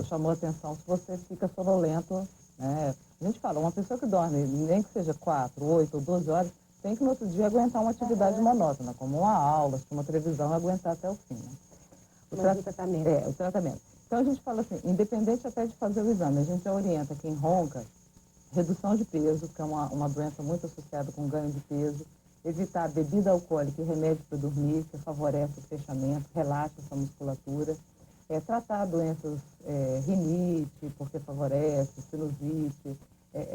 chamou a atenção, se você fica sonolento, né? A gente fala, uma pessoa que dorme, nem que seja 4, 8 ou 12 horas, tem que no outro dia aguentar uma atividade monótona, como uma aula, uma televisão, aguentar até o fim. Né? O tratamento. O tratamento. Então a gente fala assim, independente até de fazer o exame, a gente já orienta quem ronca, redução de peso, que é uma doença muito associada com ganho de peso, evitar bebida alcoólica e remédio para dormir, que favorece o fechamento, relaxa essa musculatura, tratar doenças rinite, porque favorece, sinusite,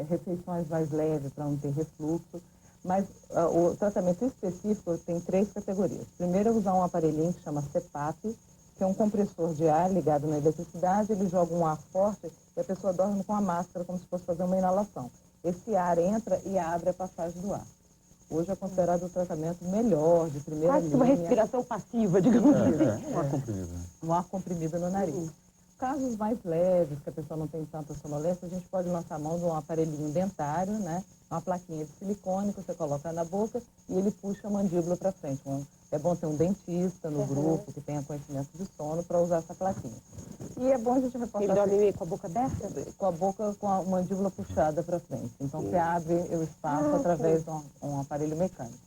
refeições mais leves para não ter refluxo, mas o tratamento específico tem 3 categorias. Primeiro é usar um aparelhinho que chama CPAP, que é um compressor de ar ligado na eletricidade, ele joga um ar forte e a pessoa dorme com a máscara como se fosse fazer uma inalação. Esse ar entra e abre a passagem do ar. Hoje é considerado o tratamento melhor, de primeira Quase que uma linha. respiração passiva, digamos assim. Um ar comprimido. Né? Um ar comprimido no nariz. Casos mais leves, que a pessoa não tem tanta sonolência, a gente pode lançar a mão de um aparelhinho dentário, né? Uma plaquinha de silicone que você coloca na boca e ele puxa a mandíbula para frente. É bom ter um dentista no grupo que tenha conhecimento de sono para usar essa plaquinha. E é bom a gente reforçar... Ele dorme com a boca aberta? Com a mandíbula puxada para frente. Então, você abre o espaço através de um aparelho mecânico.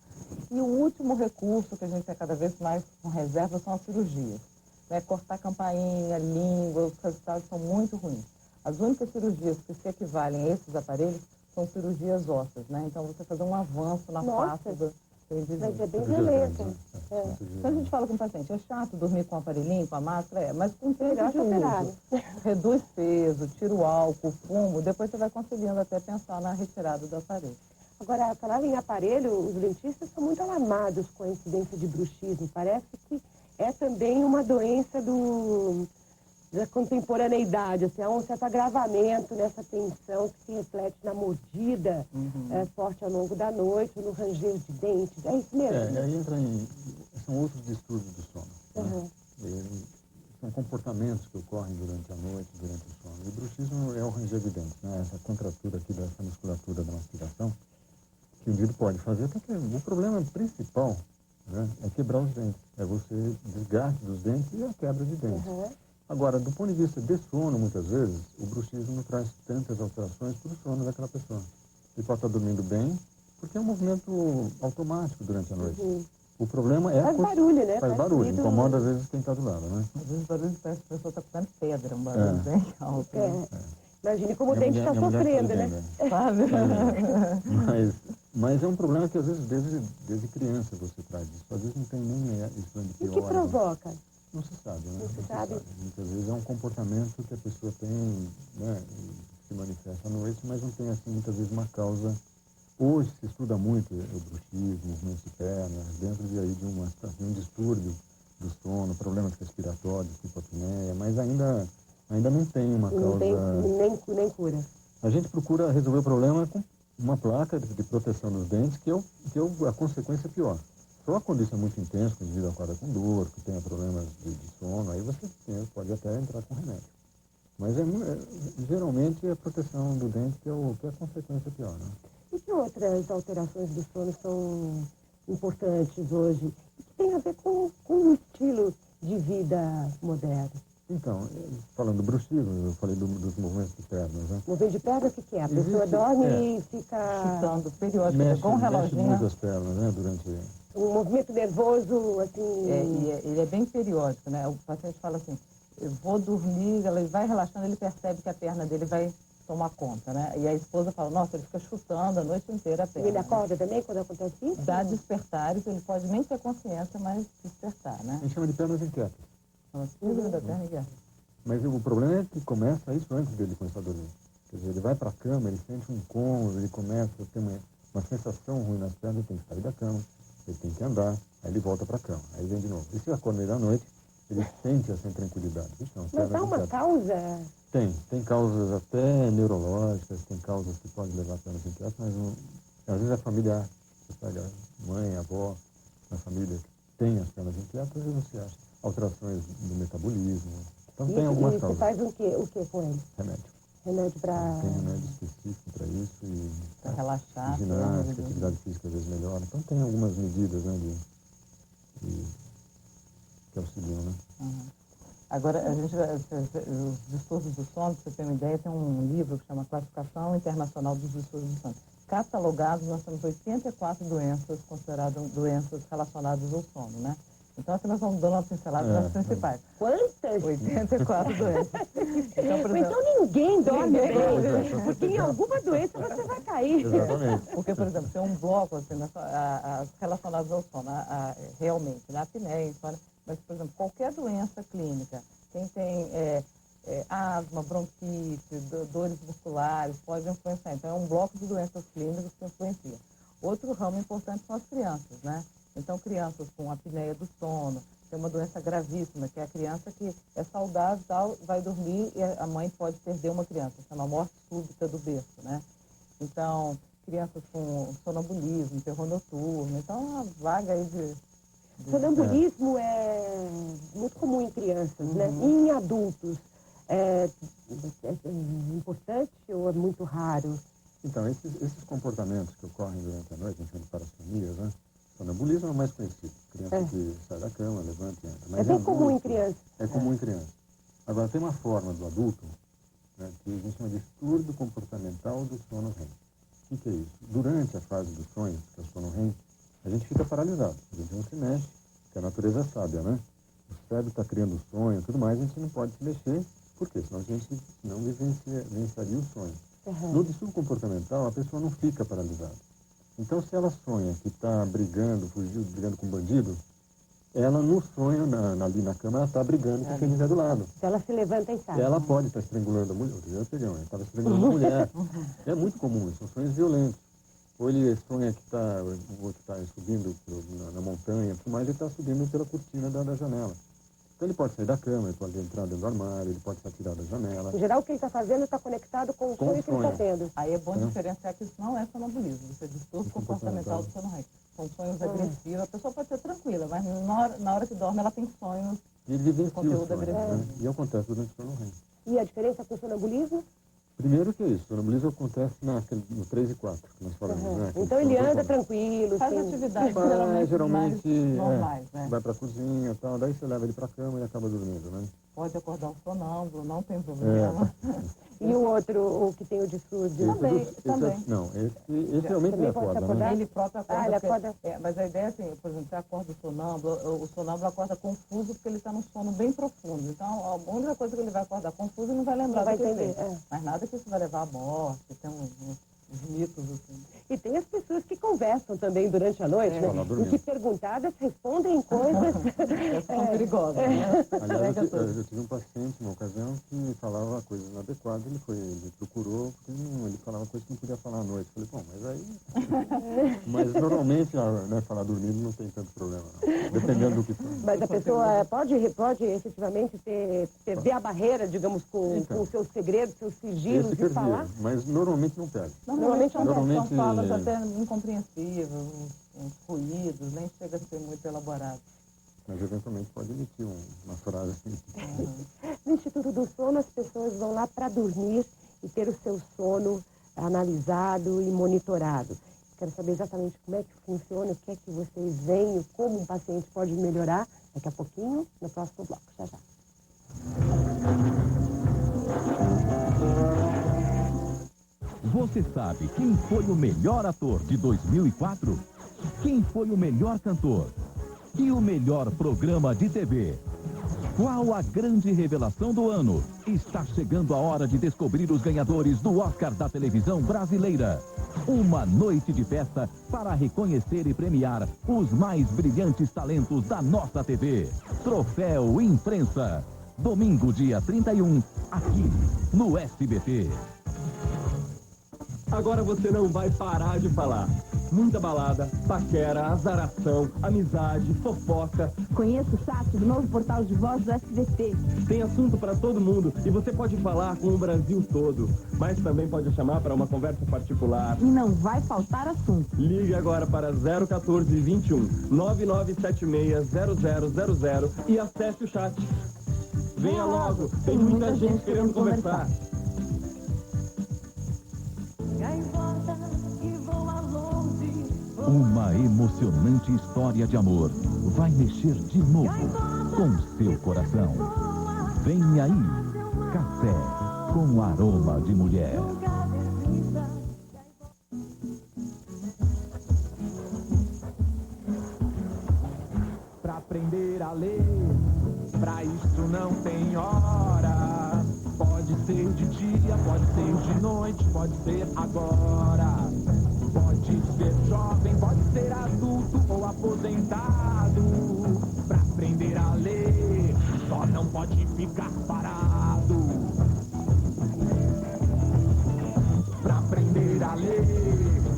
E o último recurso que a gente tem cada vez mais com reserva são as cirurgias. Né? Cortar campainha, língua, os resultados são muito ruins. As únicas cirurgias que se equivalem a esses aparelhos são cirurgias ósseas, né? Então, você fazer um avanço na face do indivíduo. Mas é bem violento. Quando a gente fala com o paciente, é chato dormir com o aparelhinho, com a máscara, mas com tempo Melhor de operar. uso, reduz peso, tira o álcool, fumo, depois você vai conseguindo até pensar na retirada do aparelho. Agora, falando em aparelho, os dentistas são muito alarmados com a incidência de bruxismo. Parece que é também uma doença da contemporaneidade, assim, há um certo agravamento nessa tensão que se reflete na mordida forte ao longo da noite, no ranger de dentes. É isso mesmo? Aí são outros distúrbios do sono. Né? São comportamentos que ocorrem durante a noite, durante o sono. E o bruxismo é o ranger de dentes, né? Essa contratura aqui dessa musculatura da mastigação, que o indivíduo pode fazer, porque o problema principal, né, é quebrar os dentes. É você desgaste dos dentes e a quebra de dentes. Agora, do ponto de vista de sono, muitas vezes, o bruxismo não traz tantas alterações para o sono daquela pessoa. Ele pode estar dormindo bem, porque é um movimento automático durante a noite. O problema é... Faz barulho, né? Faz barulho, incomoda às vezes quem está do lado, né? Às vezes o barulho parece que a pessoa está comendo pedra, um barulho bem alto. Imagine como o dente está sofrendo, né? Sabe? Mas é um problema que às vezes desde criança você traz isso. Às vezes não tem nem exame de O que provoca? Não se sabe, né? Não se sabe. Muitas vezes é um comportamento que a pessoa tem, né, se manifesta à noite, mas não tem, assim, muitas vezes uma causa. Hoje se estuda muito o bruxismo, movimentos de pernas, dentro de um distúrbio do sono, problemas respiratórios, tipo apneia, mas ainda não tem uma causa... Nem cura. A gente procura resolver o problema com uma placa de proteção dos dentes, que é a consequência pior. Só quando isso é muito intenso, que o indivíduo acorda com dor, que tenha problemas de sono, aí você pode até entrar com remédio. Mas geralmente é a proteção do dente que é a consequência pior, né? E que outras alterações do sono são importantes hoje? Que tem a ver com o estilo de vida moderno? Então, falando do bruxismo, eu falei dos movimentos de pernas, né? Movimento de pernas, o que é? A pessoa dorme e fica... chutando periódico, com um reloginho. Mexe muito as pernas, né? Durante... Um movimento nervoso, assim... Ele é bem periódico, né? O paciente fala assim, eu vou dormir, ele vai relaxando, ele percebe que a perna dele vai tomar conta, né? E a esposa fala, nossa, ele fica chutando a noite inteira a perna. E ele acorda também quando acontece isso? Dá despertares, ele pode nem ter consciência, mas despertar, né? A gente chama de pernas inquietas. Da perna inquieta. Mas o problema é que começa isso antes dele começar a dormir. Quer dizer, ele vai para a cama, ele sente um incômodo, ele começa a ter uma sensação ruim nas pernas, ele tem que sair da cama, ele tem que andar, aí ele volta para a cama, aí vem de novo. E se acorda meio da noite, ele sente essa intranquilidade. Mas há uma causa? Tem causas até neurológicas, tem causas que podem levar a pernas inquietas, mas às vezes é familiar. Você pega a mãe, a avó, na família que tem as pernas inquietas e você acha alterações do metabolismo. Então tem algumas causas. E você faz o que com ele? Remédio. Remédio para... Tem remédio específico para isso. Para relaxar. Ginástica, atividade física às vezes melhora. Então tem algumas medidas, né, que auxiliam, né? Agora, os distúrbios do sono, para você ter uma ideia, tem um livro que chama Classificação Internacional dos Distúrbios do Sono. Catalogados, nós temos 84 doenças consideradas doenças relacionadas ao sono, né? Então, aqui nós vamos dando uma pincelada nas principais. Quantas? 84 doenças. Então ninguém dorme bem, porque em alguma doença você vai cair. Exatamente. Porque, por exemplo, tem um bloco assim, relacionadas ao sono, realmente, na apneia, insônia, mas, por exemplo, qualquer doença clínica, quem tem asma, bronquite, dores musculares, pode influenciar. Então, é um bloco de doenças clínicas que influencia. Outro ramo importante são as crianças, né? Então, crianças com apneia do sono, tem uma doença gravíssima, que é a criança que é saudável, tal, vai dormir e a mãe pode perder uma criança, chama morte súbita do berço, né? Então, crianças com sonambulismo, terror noturno. Então, uma vaga aí de... Sonambulismo é muito comum em crianças, né? E em adultos, é importante ou é muito raro? Então, esses comportamentos que ocorrem durante a noite, em parassonias, né? Sonambulismo é o mais conhecido. Criança que sai da cama, levanta e entra. Mas é bem comum em criança. É comum em criança. Agora, tem uma forma do adulto, né, que a gente chama de distúrbio comportamental do sono REM. O que é isso? Durante a fase dos sonhos, que é o sono REM, a gente fica paralisado. A gente não se mexe, porque a natureza é sábia, né? O cérebro está criando sonho e tudo mais, a gente não pode se mexer. Por quê? Senão a gente não vivenciaria o sonho. No distúrbio comportamental, a pessoa não fica paralisada. Então, se ela sonha que está brigando com bandido, ela no sonho, ali na cama, ela está brigando com quem estiver do lado. Se ela se levanta e sai. Ela pode estar estrangulando a mulher. Eu peguei, ela estava estrangulando a mulher. É muito comum, são sonhos violentos. Ou ele sonha que o outro está subindo na montanha, mas ele está subindo pela cortina da janela. Então ele pode sair da cama, ele pode entrar dentro do armário, ele pode se atirar da janela. Em geral, o que ele está fazendo está conectado com o sonho que ele está tendo. Aí é bom diferenciar que isso não é sonambulismo, isso é distúrbio comportamental do sono REM. São sonhos agressivos, a pessoa pode ser tranquila, mas na hora que dorme ela tem sonhos de conteúdo agressivo. E acontece durante o sono REM. E a diferença com o sonambulismo? Primeiro que é isso, o sonambulismo acontece no 3 e 4, que nós falamos, né? Então ele anda tranquilo, faz atividades geralmente normais, né? Vai para a cozinha e tal, daí você leva ele para a cama e acaba dormindo, né? Pode acordar um sonâmbulo, não tem problema. E o outro, o que tem o distúrbio? Também. Não, esse realmente ele acorda, né? Ele próprio acorda. Ele acorda. Mas a ideia é assim, por exemplo, você acorda o sonâmbulo acorda confuso porque ele está num sono bem profundo. Então, a única coisa que ele vai acordar confuso e não vai lembrar do que fez. Mas nada que isso vai levar à morte, tem uns mitos assim. E tem as pessoas que conversam também durante a noite, né? E que perguntadas respondem coisas... são perigosas, né? Aliás, eu tive um paciente, uma ocasião, que falava coisas inadequadas, ele procurou, porque ele falava coisas que não podia falar à noite. Eu falei, bom, mas aí... Mas normalmente, né, falar dormindo não tem tanto problema, não. Dependendo do que for. Mas a pessoa pode efetivamente ver a barreira, digamos, com os seus segredos, seus sigilos e falar? Mas normalmente não perde. Normalmente são falas até incompreensíveis, uns ruídos, nem chega a ser muito elaborado. Mas eventualmente pode emitir uma frase assim. No Instituto do Sono, as pessoas vão lá para dormir e ter o seu sono analisado e monitorado. Quero saber exatamente como é que funciona, o que é que vocês veem, como um paciente pode melhorar. Daqui a pouquinho, no próximo bloco. Já, já. Você sabe quem foi o melhor ator de 2004? Quem foi o melhor cantor? E o melhor programa de TV? Qual a grande revelação do ano? Está chegando a hora de descobrir os ganhadores do Oscar da televisão brasileira. Uma noite de festa para reconhecer e premiar os mais brilhantes talentos da nossa TV. Troféu Imprensa. Domingo, dia 31, aqui no SBT. Agora você não vai parar de falar. Muita balada, paquera, azaração, amizade, fofoca. Conheça o chat do novo portal de voz do SBT. Tem assunto para todo mundo e você pode falar com o Brasil todo. Mas também pode chamar para uma conversa particular. E não vai faltar assunto. Ligue agora para 014 21 9976 0000 e acesse o chat. Venha logo, tem muita gente querendo conversar. Uma emocionante história de amor vai mexer de novo com seu coração. Vem aí, café com aroma de mulher. Pra aprender a ler, pra isso não tem hora. Pode ser de dia, pode ser de noite, pode ser agora. Pode ser jovem, pode ser adulto ou aposentado. Pra aprender a ler, só não pode ficar parado. Pra aprender a ler,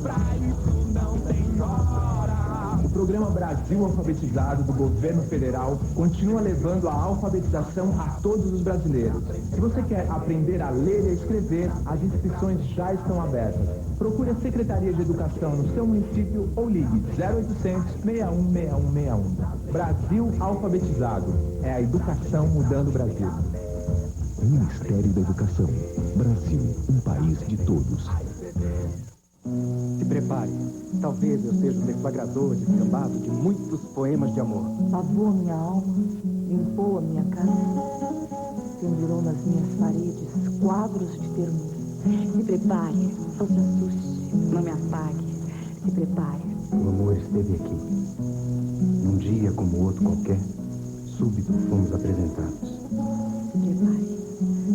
pra isso não tem hora. O programa Brasil Alfabetizado do governo federal continua levando a alfabetização a todos os brasileiros. Se você quer aprender a ler e a escrever, as inscrições já estão abertas. Procure a Secretaria de Educação no seu município ou ligue 0800 616161. Brasil Alfabetizado. É a educação mudando o Brasil. Ministério da Educação. Brasil, um país de todos. Se prepare. Talvez eu seja o deflagrador descambado de muitos poemas de amor. Lavou a minha alma, limpou a minha casa, pendurou nas minhas paredes quadros de ternura. Se prepare, não se assuste, não me apague. Se prepare. O amor esteve aqui. Num dia como outro qualquer, súbito fomos apresentados. Se prepare.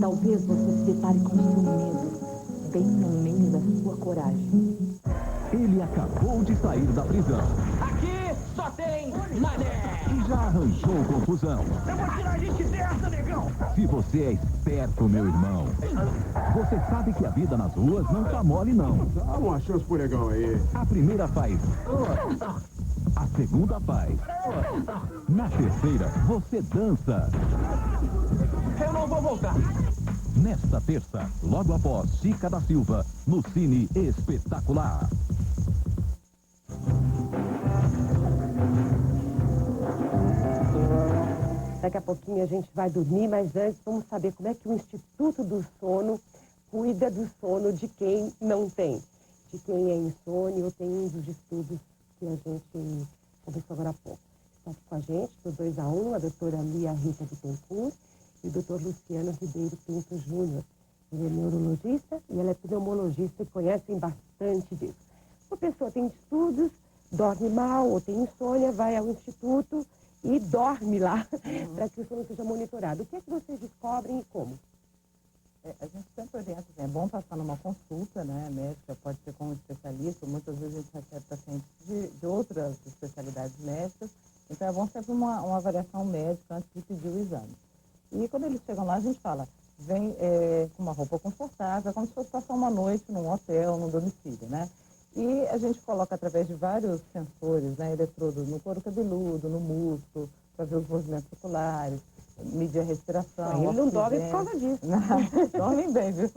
Talvez você se depare com o seu medo, bem no meio da sua coragem. Ele acabou de sair da prisão Aqui só tem mané. e já arranjou confusão. Eu vou tirar a gente dessa, negão. Se você é esperto, meu irmão, você sabe que a vida nas ruas não tá mole, não. Dá uma chance pro negão aí. A primeira faz. A segunda faz. Na terceira, você dança. Eu não vou voltar. Nesta terça, logo após Chica da Silva, no Cine Espetacular. Daqui a pouquinho a gente vai dormir, mas antes vamos saber como é que o Instituto do Sono cuida do sono de quem não tem. De quem é insônia ou tem um dos estudos que a gente começou agora há pouco. Está aqui com a gente, do 2 a 1, a doutora Lia Rita Bittencourt e o doutor Luciano Ribeiro Pinto Júnior. Ele é neurologista e ela é pneumologista e conhecem bastante disso. Se a pessoa tem estudos, dorme mal ou tem insônia, vai ao instituto e dorme lá para que o sono seja monitorado. O que é que vocês descobrem e como? A gente sempre orienta, assim, é bom passar numa consulta, né, médica, pode ser com um especialista, muitas vezes a gente recebe pacientes de outras especialidades médicas, então é bom sempre uma avaliação médica antes de pedir o exame. E quando eles chegam lá, a gente fala, vem com uma roupa confortável, como se fosse passar uma noite num hotel, num domicílio, né? E a gente coloca através de vários sensores, né, eletrodos no couro cabeludo, no músculo, para ver os movimentos oculares, medir a respiração. Ele não dorme por causa disso. Não, dormem bem, viu?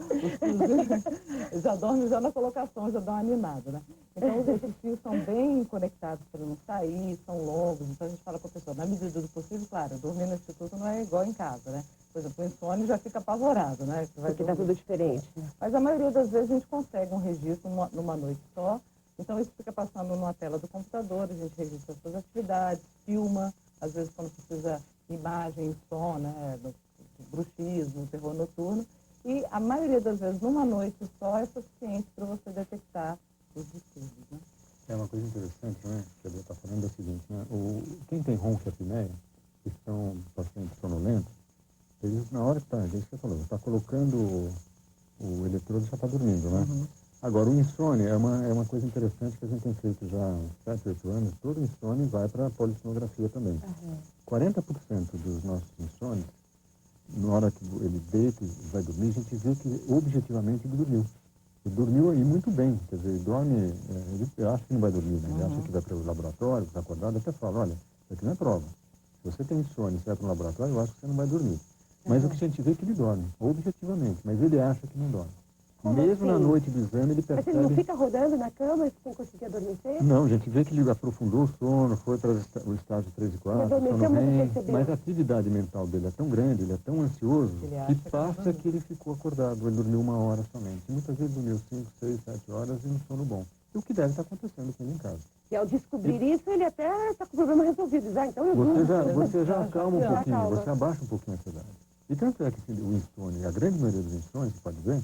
Já dormem já na colocação, já dão uma animada, né? Então os exercícios são bem conectados para não sair, são longos, então a gente fala para a pessoa, na medida do possível, claro, dormir no instituto não é igual em casa, né? Por exemplo, o insônia já fica apavorado, né? Porque está tudo diferente. Mas a maioria das vezes a gente consegue um registro numa noite só, então isso fica passando numa tela do computador, a gente registra as suas atividades, filma, às vezes quando precisa imagem, som, né, do bruxismo, terror noturno, e a maioria das vezes numa noite só é suficiente para você detectar os distúrbios, né? É uma coisa interessante, né, que a Bia está falando é o seguinte, né, quem tem ronquiapneia, que são pacientes sonolentos, eles, na hora que está, é isso que você falou, está colocando o eletrodo já está dormindo, né? Uhum. Agora, o insônia é uma coisa interessante que a gente tem feito já há 7, 8 anos, todo insônia vai para a polissonografia também. Uhum. 40% dos nossos insônios, na hora que ele deita e vai dormir, a gente vê que objetivamente ele dormiu. Ele dormiu e muito bem, quer dizer, ele dorme, ele acha que não vai dormir, né? Ele acha que vai para o laboratório, que está acordado, até fala, olha, isso aqui não é prova. Se você tem insônia e você vai para o laboratório, eu acho que você não vai dormir. Mas o que a gente vê é que ele dorme, objetivamente, mas ele acha que não dorme. Mesmo na noite do exame, ele percebe... Mas ele não fica rodando na cama sem conseguir adormecer? Não, a gente vê que ele aprofundou o sono, foi para o estágio 3 e 4, adormeceu, mas a atividade mental dele é tão grande, ele é tão ansioso, que passa que ele ficou acordado, ele dormiu 1 hora somente. Muitas vezes dormiu 5, 6, 7 horas e um sono bom. E o que deve estar acontecendo com ele em casa. E ao descobrir isso, ele até está com o problema resolvido. Já, então eu você já acalma um pouquinho, você abaixa um pouquinho a ansiedade. E tanto é que o insônia, a grande maioria dos insônios, você pode ver,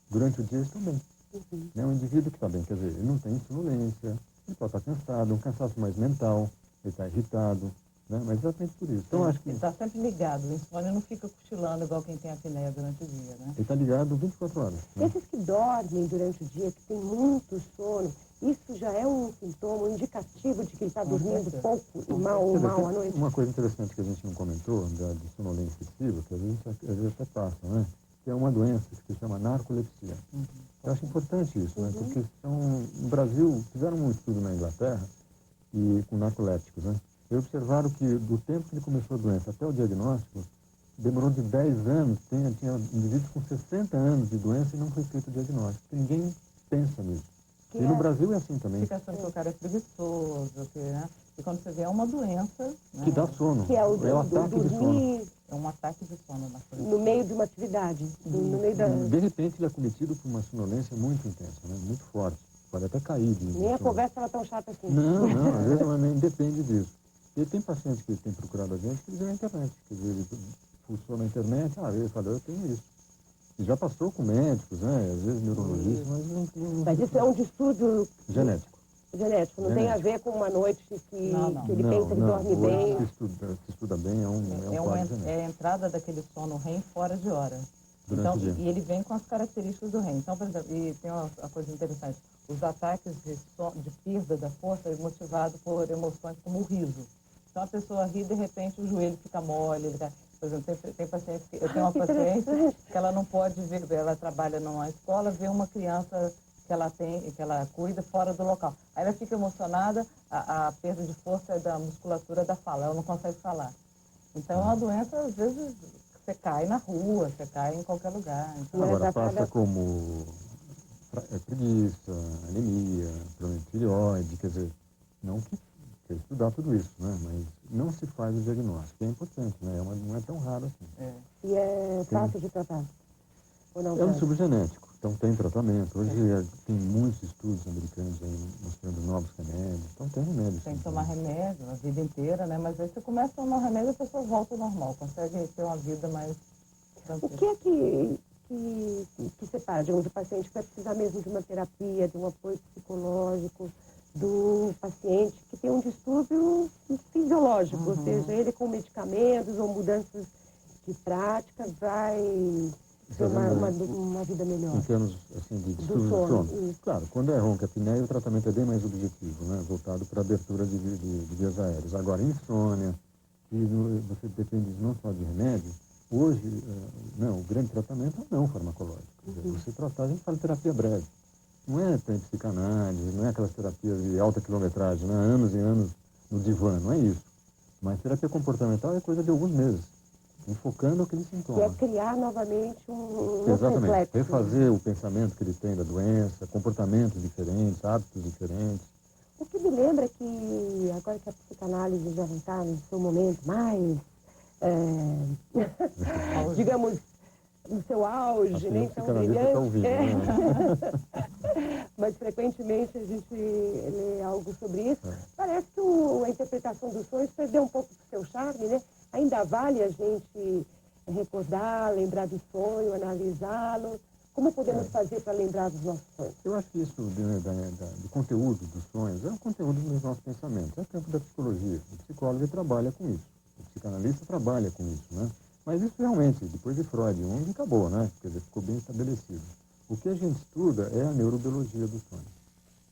durante o dia eles estão bem. Uhum. Né? O indivíduo que está bem, quer dizer, ele não tem sonolência, ele pode estar cansado, um cansaço mais mental, ele está irritado, né? Mas exatamente por isso. Então, acho que... Ele está sempre ligado, o insônia não fica cochilando igual quem tem apneia durante o dia, né? Ele está ligado 24 horas. Né? Esses que dormem durante o dia, que tem muito sono, isso já é um sintoma, um indicativo de que ele está dormindo pouco e mal à noite? Uma coisa interessante que a gente não comentou, de sonolência excessiva, que às vezes até passa, né? Que é uma doença que se chama narcolepsia. Eu acho importante isso, né? Porque no Brasil, fizeram um estudo na Inglaterra e com narcolépticos, né? Eles observaram que do tempo que ele começou a doença até o diagnóstico, demorou de 10 anos, tinha indivíduos com 60 anos de doença e não foi feito o diagnóstico. Ninguém pensa nisso. E no Brasil é assim também. Fica achando que o cara é preguiçoso, né? E quando você vê é uma doença... Que dá sono. Que é o ataque de sono. É um ataque de sono. No meio de uma atividade. No meio da... De repente ele é cometido por uma sonolência muito intensa, né? Muito forte. Pode até cair. Nem a conversa era tão chata assim. Não, às vezes ela nem depende disso. E tem pacientes que têm procurado a gente que dizem na internet. Quer dizer, ele pulsou na internet, ele falou, eu tenho isso. E já passou com médicos, né? Às vezes neurologistas, mas não... Mas isso é um distúrbio... Genético. Não tem a ver com uma noite que ele pensa que dorme bem. Se estuda bem, é um quadro genético. É a entrada daquele sono REM fora de hora. Então, e ele vem com as características do REM. Então, por exemplo, e tem uma coisa interessante, os ataques de perda da força é motivado por emoções como o riso. Então a pessoa ri, de repente o joelho fica mole, por exemplo, tem pacientes eu tenho uma paciente que ela não pode ver, ela trabalha numa escola, vê uma criança que ela cuida fora do local. Aí ela fica emocionada, a perda de força é da musculatura da fala, ela não consegue falar. Então é uma doença, às vezes, você cai na rua, você cai em qualquer lugar. Então, agora passa como preguiça, anemia, problema de tireoide, quer dizer, não que quer estudar tudo isso, né? Mas não se faz o diagnóstico, é importante, né? Não é tão raro assim. E é fácil de tratar? Ou não? É um distúrbio genético, então tem tratamento. Hoje tem muitos estudos americanos aí mostrando novos remédios, então tem remédios. Tem que tomar remédio a vida inteira, né? Mas aí você começa a tomar remédio e a pessoa volta ao normal, consegue ter uma vida mais tranquila. O que é que separa, digamos, o paciente que vai precisar mesmo de uma terapia, de um apoio psicológico, do paciente que tem um distúrbio fisiológico, ou seja, ele com medicamentos ou mudanças de prática vai ter uma vida melhor? Em termos assim, de distúrbio do sono. Claro, quando é ronca-apneia, o tratamento é bem mais objetivo, né? Voltado para a abertura de vias aéreas. Agora, insônia, que você depende não só de remédio, hoje, o grande tratamento é não farmacológico. Você tratar, a gente fala de terapia breve. Não é psicanálise, não é aquelas terapias de alta quilometragem, né? Anos e anos no divã, não é isso. Mas terapia comportamental é coisa de alguns meses, enfocando aquele sintoma. Que é criar novamente um Exatamente. complexo. Refazer o pensamento que ele tem da doença, comportamentos diferentes, hábitos diferentes. O que me lembra é que, agora que a psicanálise já está no seu momento mais, digamos, no seu auge, nem tão brilhante. Mas frequentemente a gente lê algo sobre isso. Parece que a interpretação dos sonhos perdeu um pouco do seu charme, né? Ainda vale a gente recordar, lembrar do sonho, analisá-lo. Como podemos fazer para lembrar dos nossos sonhos? Eu acho que isso do conteúdo dos sonhos é o conteúdo dos nossos pensamentos. É o campo da psicologia. O psicólogo trabalha com isso. O psicanalista trabalha com isso, né? Mas isso realmente, depois de Freud, acabou, né? Quer dizer, ficou bem estabelecido. O que a gente estuda é a neurobiologia do sonho.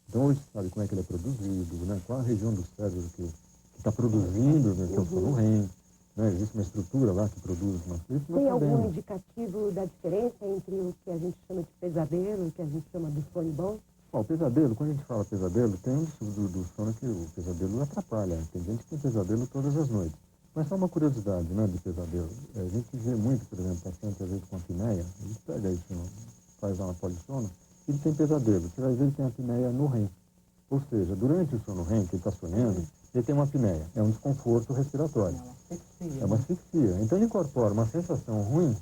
Então, hoje sabe como é que ele é produzido, né? Qual a região do cérebro que está produzindo, né? Que é o sono REM, né? Existe uma estrutura lá que produz uma coisa. Tem algum indicativo da diferença entre o que a gente chama de pesadelo e o que a gente chama de sonho bom? O pesadelo, quando a gente fala pesadelo, tem um distúrbio do sono que o pesadelo atrapalha. Tem gente que tem pesadelo todas as noites. Mas só uma curiosidade, né, de pesadelo. A gente vê muito, por exemplo, paciente às vezes com apneia, a gente pega isso, faz uma polissono, ele tem pesadelo. Você vai ver que ele tem apneia no REM. Ou seja, durante o sono REM, que ele está sonhando, ele tem uma apneia. É um desconforto respiratório. É uma asfixia. Então ele incorpora uma sensação ruim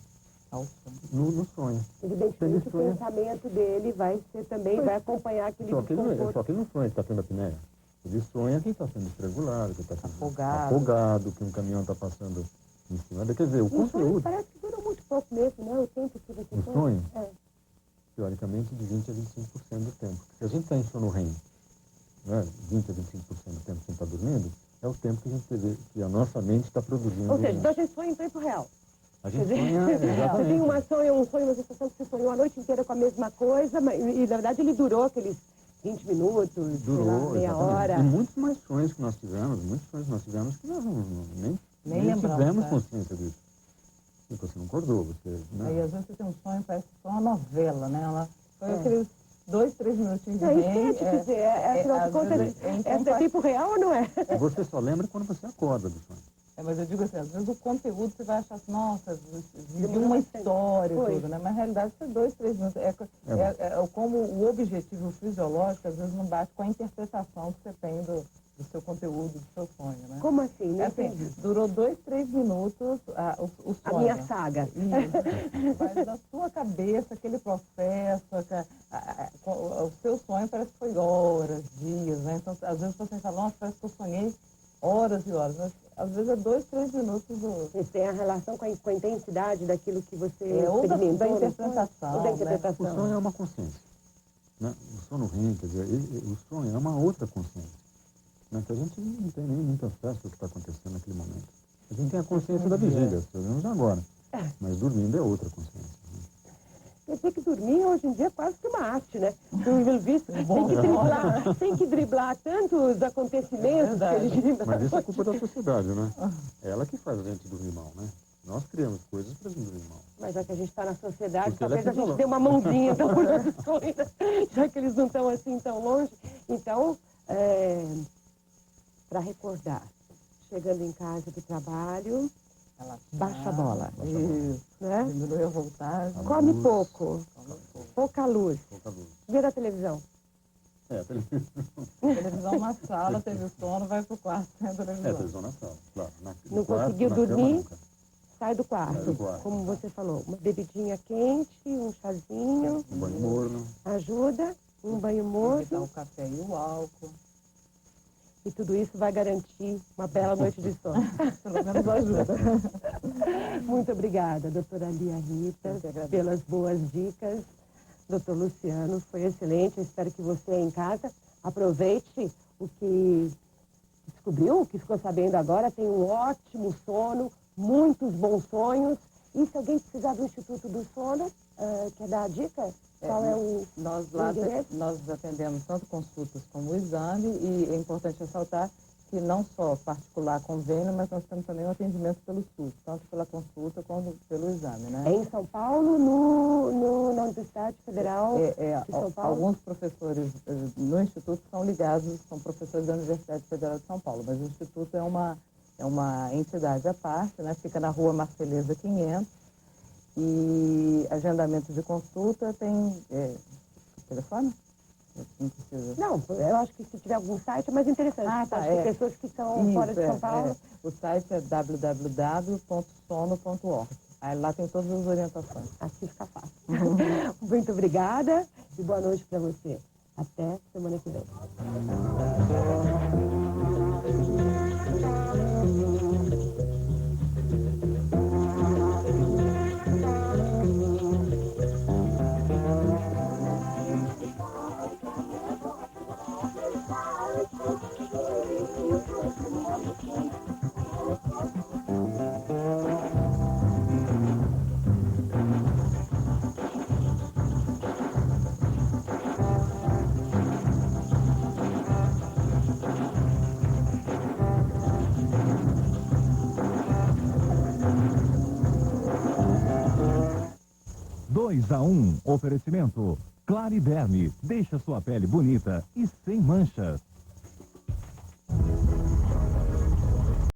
no sonho. Evidentemente o pensamento dele vai acompanhar aquele desconforto. Só que ele não sonha que está tendo apneia. Ele sonha que está sendo estrangulado, que está sendo afogado, que um caminhão está passando em cima. Quer dizer, o conteúdo... Parece que dura muito pouco mesmo, né? O tempo que você sonha. O sonho? Teoricamente, de 20% a 25% do tempo. Se a gente está em sono REM, né, 20% a 25% do tempo que a gente está dormindo, é o tempo que a nossa mente está produzindo. Ou seja, então a gente sonha em tempo real. A gente sonha, exatamente. Você tem um sonho, uma sensação que você sonhou a noite inteira com a mesma coisa, e na verdade ele durou aqueles 20 minutos, meia hora. E muitos mais sonhos que nós tivemos, que nós nem tivemos consciência disso. Você não acordou, você... Né? Aí às vezes você tem um sonho, parece que foi uma novela, né? Foi aqueles 2, 3 minutinhos de É isso que eu REM. ia te dizer. Afinal de contas, essa é tempo real ou não é? Você só lembra quando você acorda do sonho. Mas eu digo assim, às vezes o conteúdo você vai achar assim, nossa, vivi uma história e tudo, né? Mas na realidade isso é 2, 3 minutos. Como o objetivo fisiológico às vezes não bate com a interpretação que você tem do seu conteúdo, do seu sonho, né? Como assim? Não assim, durou 2, 3 minutos o sonho. A minha saga. Isso. Mas na sua cabeça, aquele processo, o seu sonho parece que foi horas, dias, né? Então, às vezes você fala, nossa, parece que eu sonhei horas e horas, mas às vezes é 2, 3 minutos do... Isso tem a relação com a intensidade daquilo que você ou experimentou. Da interpretação. Ou da interpretação. Né? O sonho é uma consciência. Né? O sono REM, quer dizer, o sonho é uma outra consciência. Né? Que a gente não tem nem muito acesso ao que está acontecendo naquele momento. A gente tem a consciência da vigília, fazemos agora. Mas dormindo é outra consciência. Né? Quer dizer que dormir hoje em dia é quase que uma arte, né? Pelo visto, tem que driblar tantos acontecimentos que a gente... Mas isso é culpa da sociedade, né? É ela que faz a gente dormir mal, né? Nós criamos coisas para a gente dormir mal. Mas já que a gente está na sociedade, porque talvez a gente dê uma mãozinha para as coisas, já que eles não estão assim tão longe. Então, para recordar, chegando em casa do trabalho... Baixa a bola. Isso. Né? Diminui a voltagem. Come pouco. Pouca luz. Vira a televisão. A televisão. Televisão na sala, teve sono, vai pro quarto sem a televisão. Televisão na sala, claro. Não conseguiu dormir, sai do quarto. Como você falou, uma bebidinha quente, um chazinho. Um banho morno. Ajuda, um banho morno. Evitar o café e o álcool. E tudo isso vai garantir uma bela noite de sono. Pelo menos ajuda. Muito obrigada, doutora Lia Rita, pelas boas dicas. Doutor Luciano, foi excelente. Eu espero que você em casa aproveite o que descobriu, o que ficou sabendo agora. Tem um ótimo sono, muitos bons sonhos. E se alguém precisar do Instituto do Sono, quer dar a dica? Qual é o endereço? Nós atendemos tanto consultas como o exame e é importante ressaltar que não só particular convênio, mas nós temos também um atendimento pelo SUS, tanto pela consulta como pelo exame, né? É em São Paulo, na Universidade Federal de São Paulo? Alguns professores no Instituto são ligados, são professores da Universidade Federal de São Paulo, mas o Instituto é uma entidade à parte, né? Fica na Rua Marceleza 500, e agendamento de consulta tem telefone? Não precisa. Não, eu acho que se tiver algum site é mais interessante. Pessoas que estão fora de São Paulo. O site é www.sono.org. Aí lá tem todas as orientações. Assim fica fácil. Muito obrigada e boa noite para você. Até semana que vem. Dois a 1, oferecimento Clariderme, deixa sua pele bonita e sem manchas.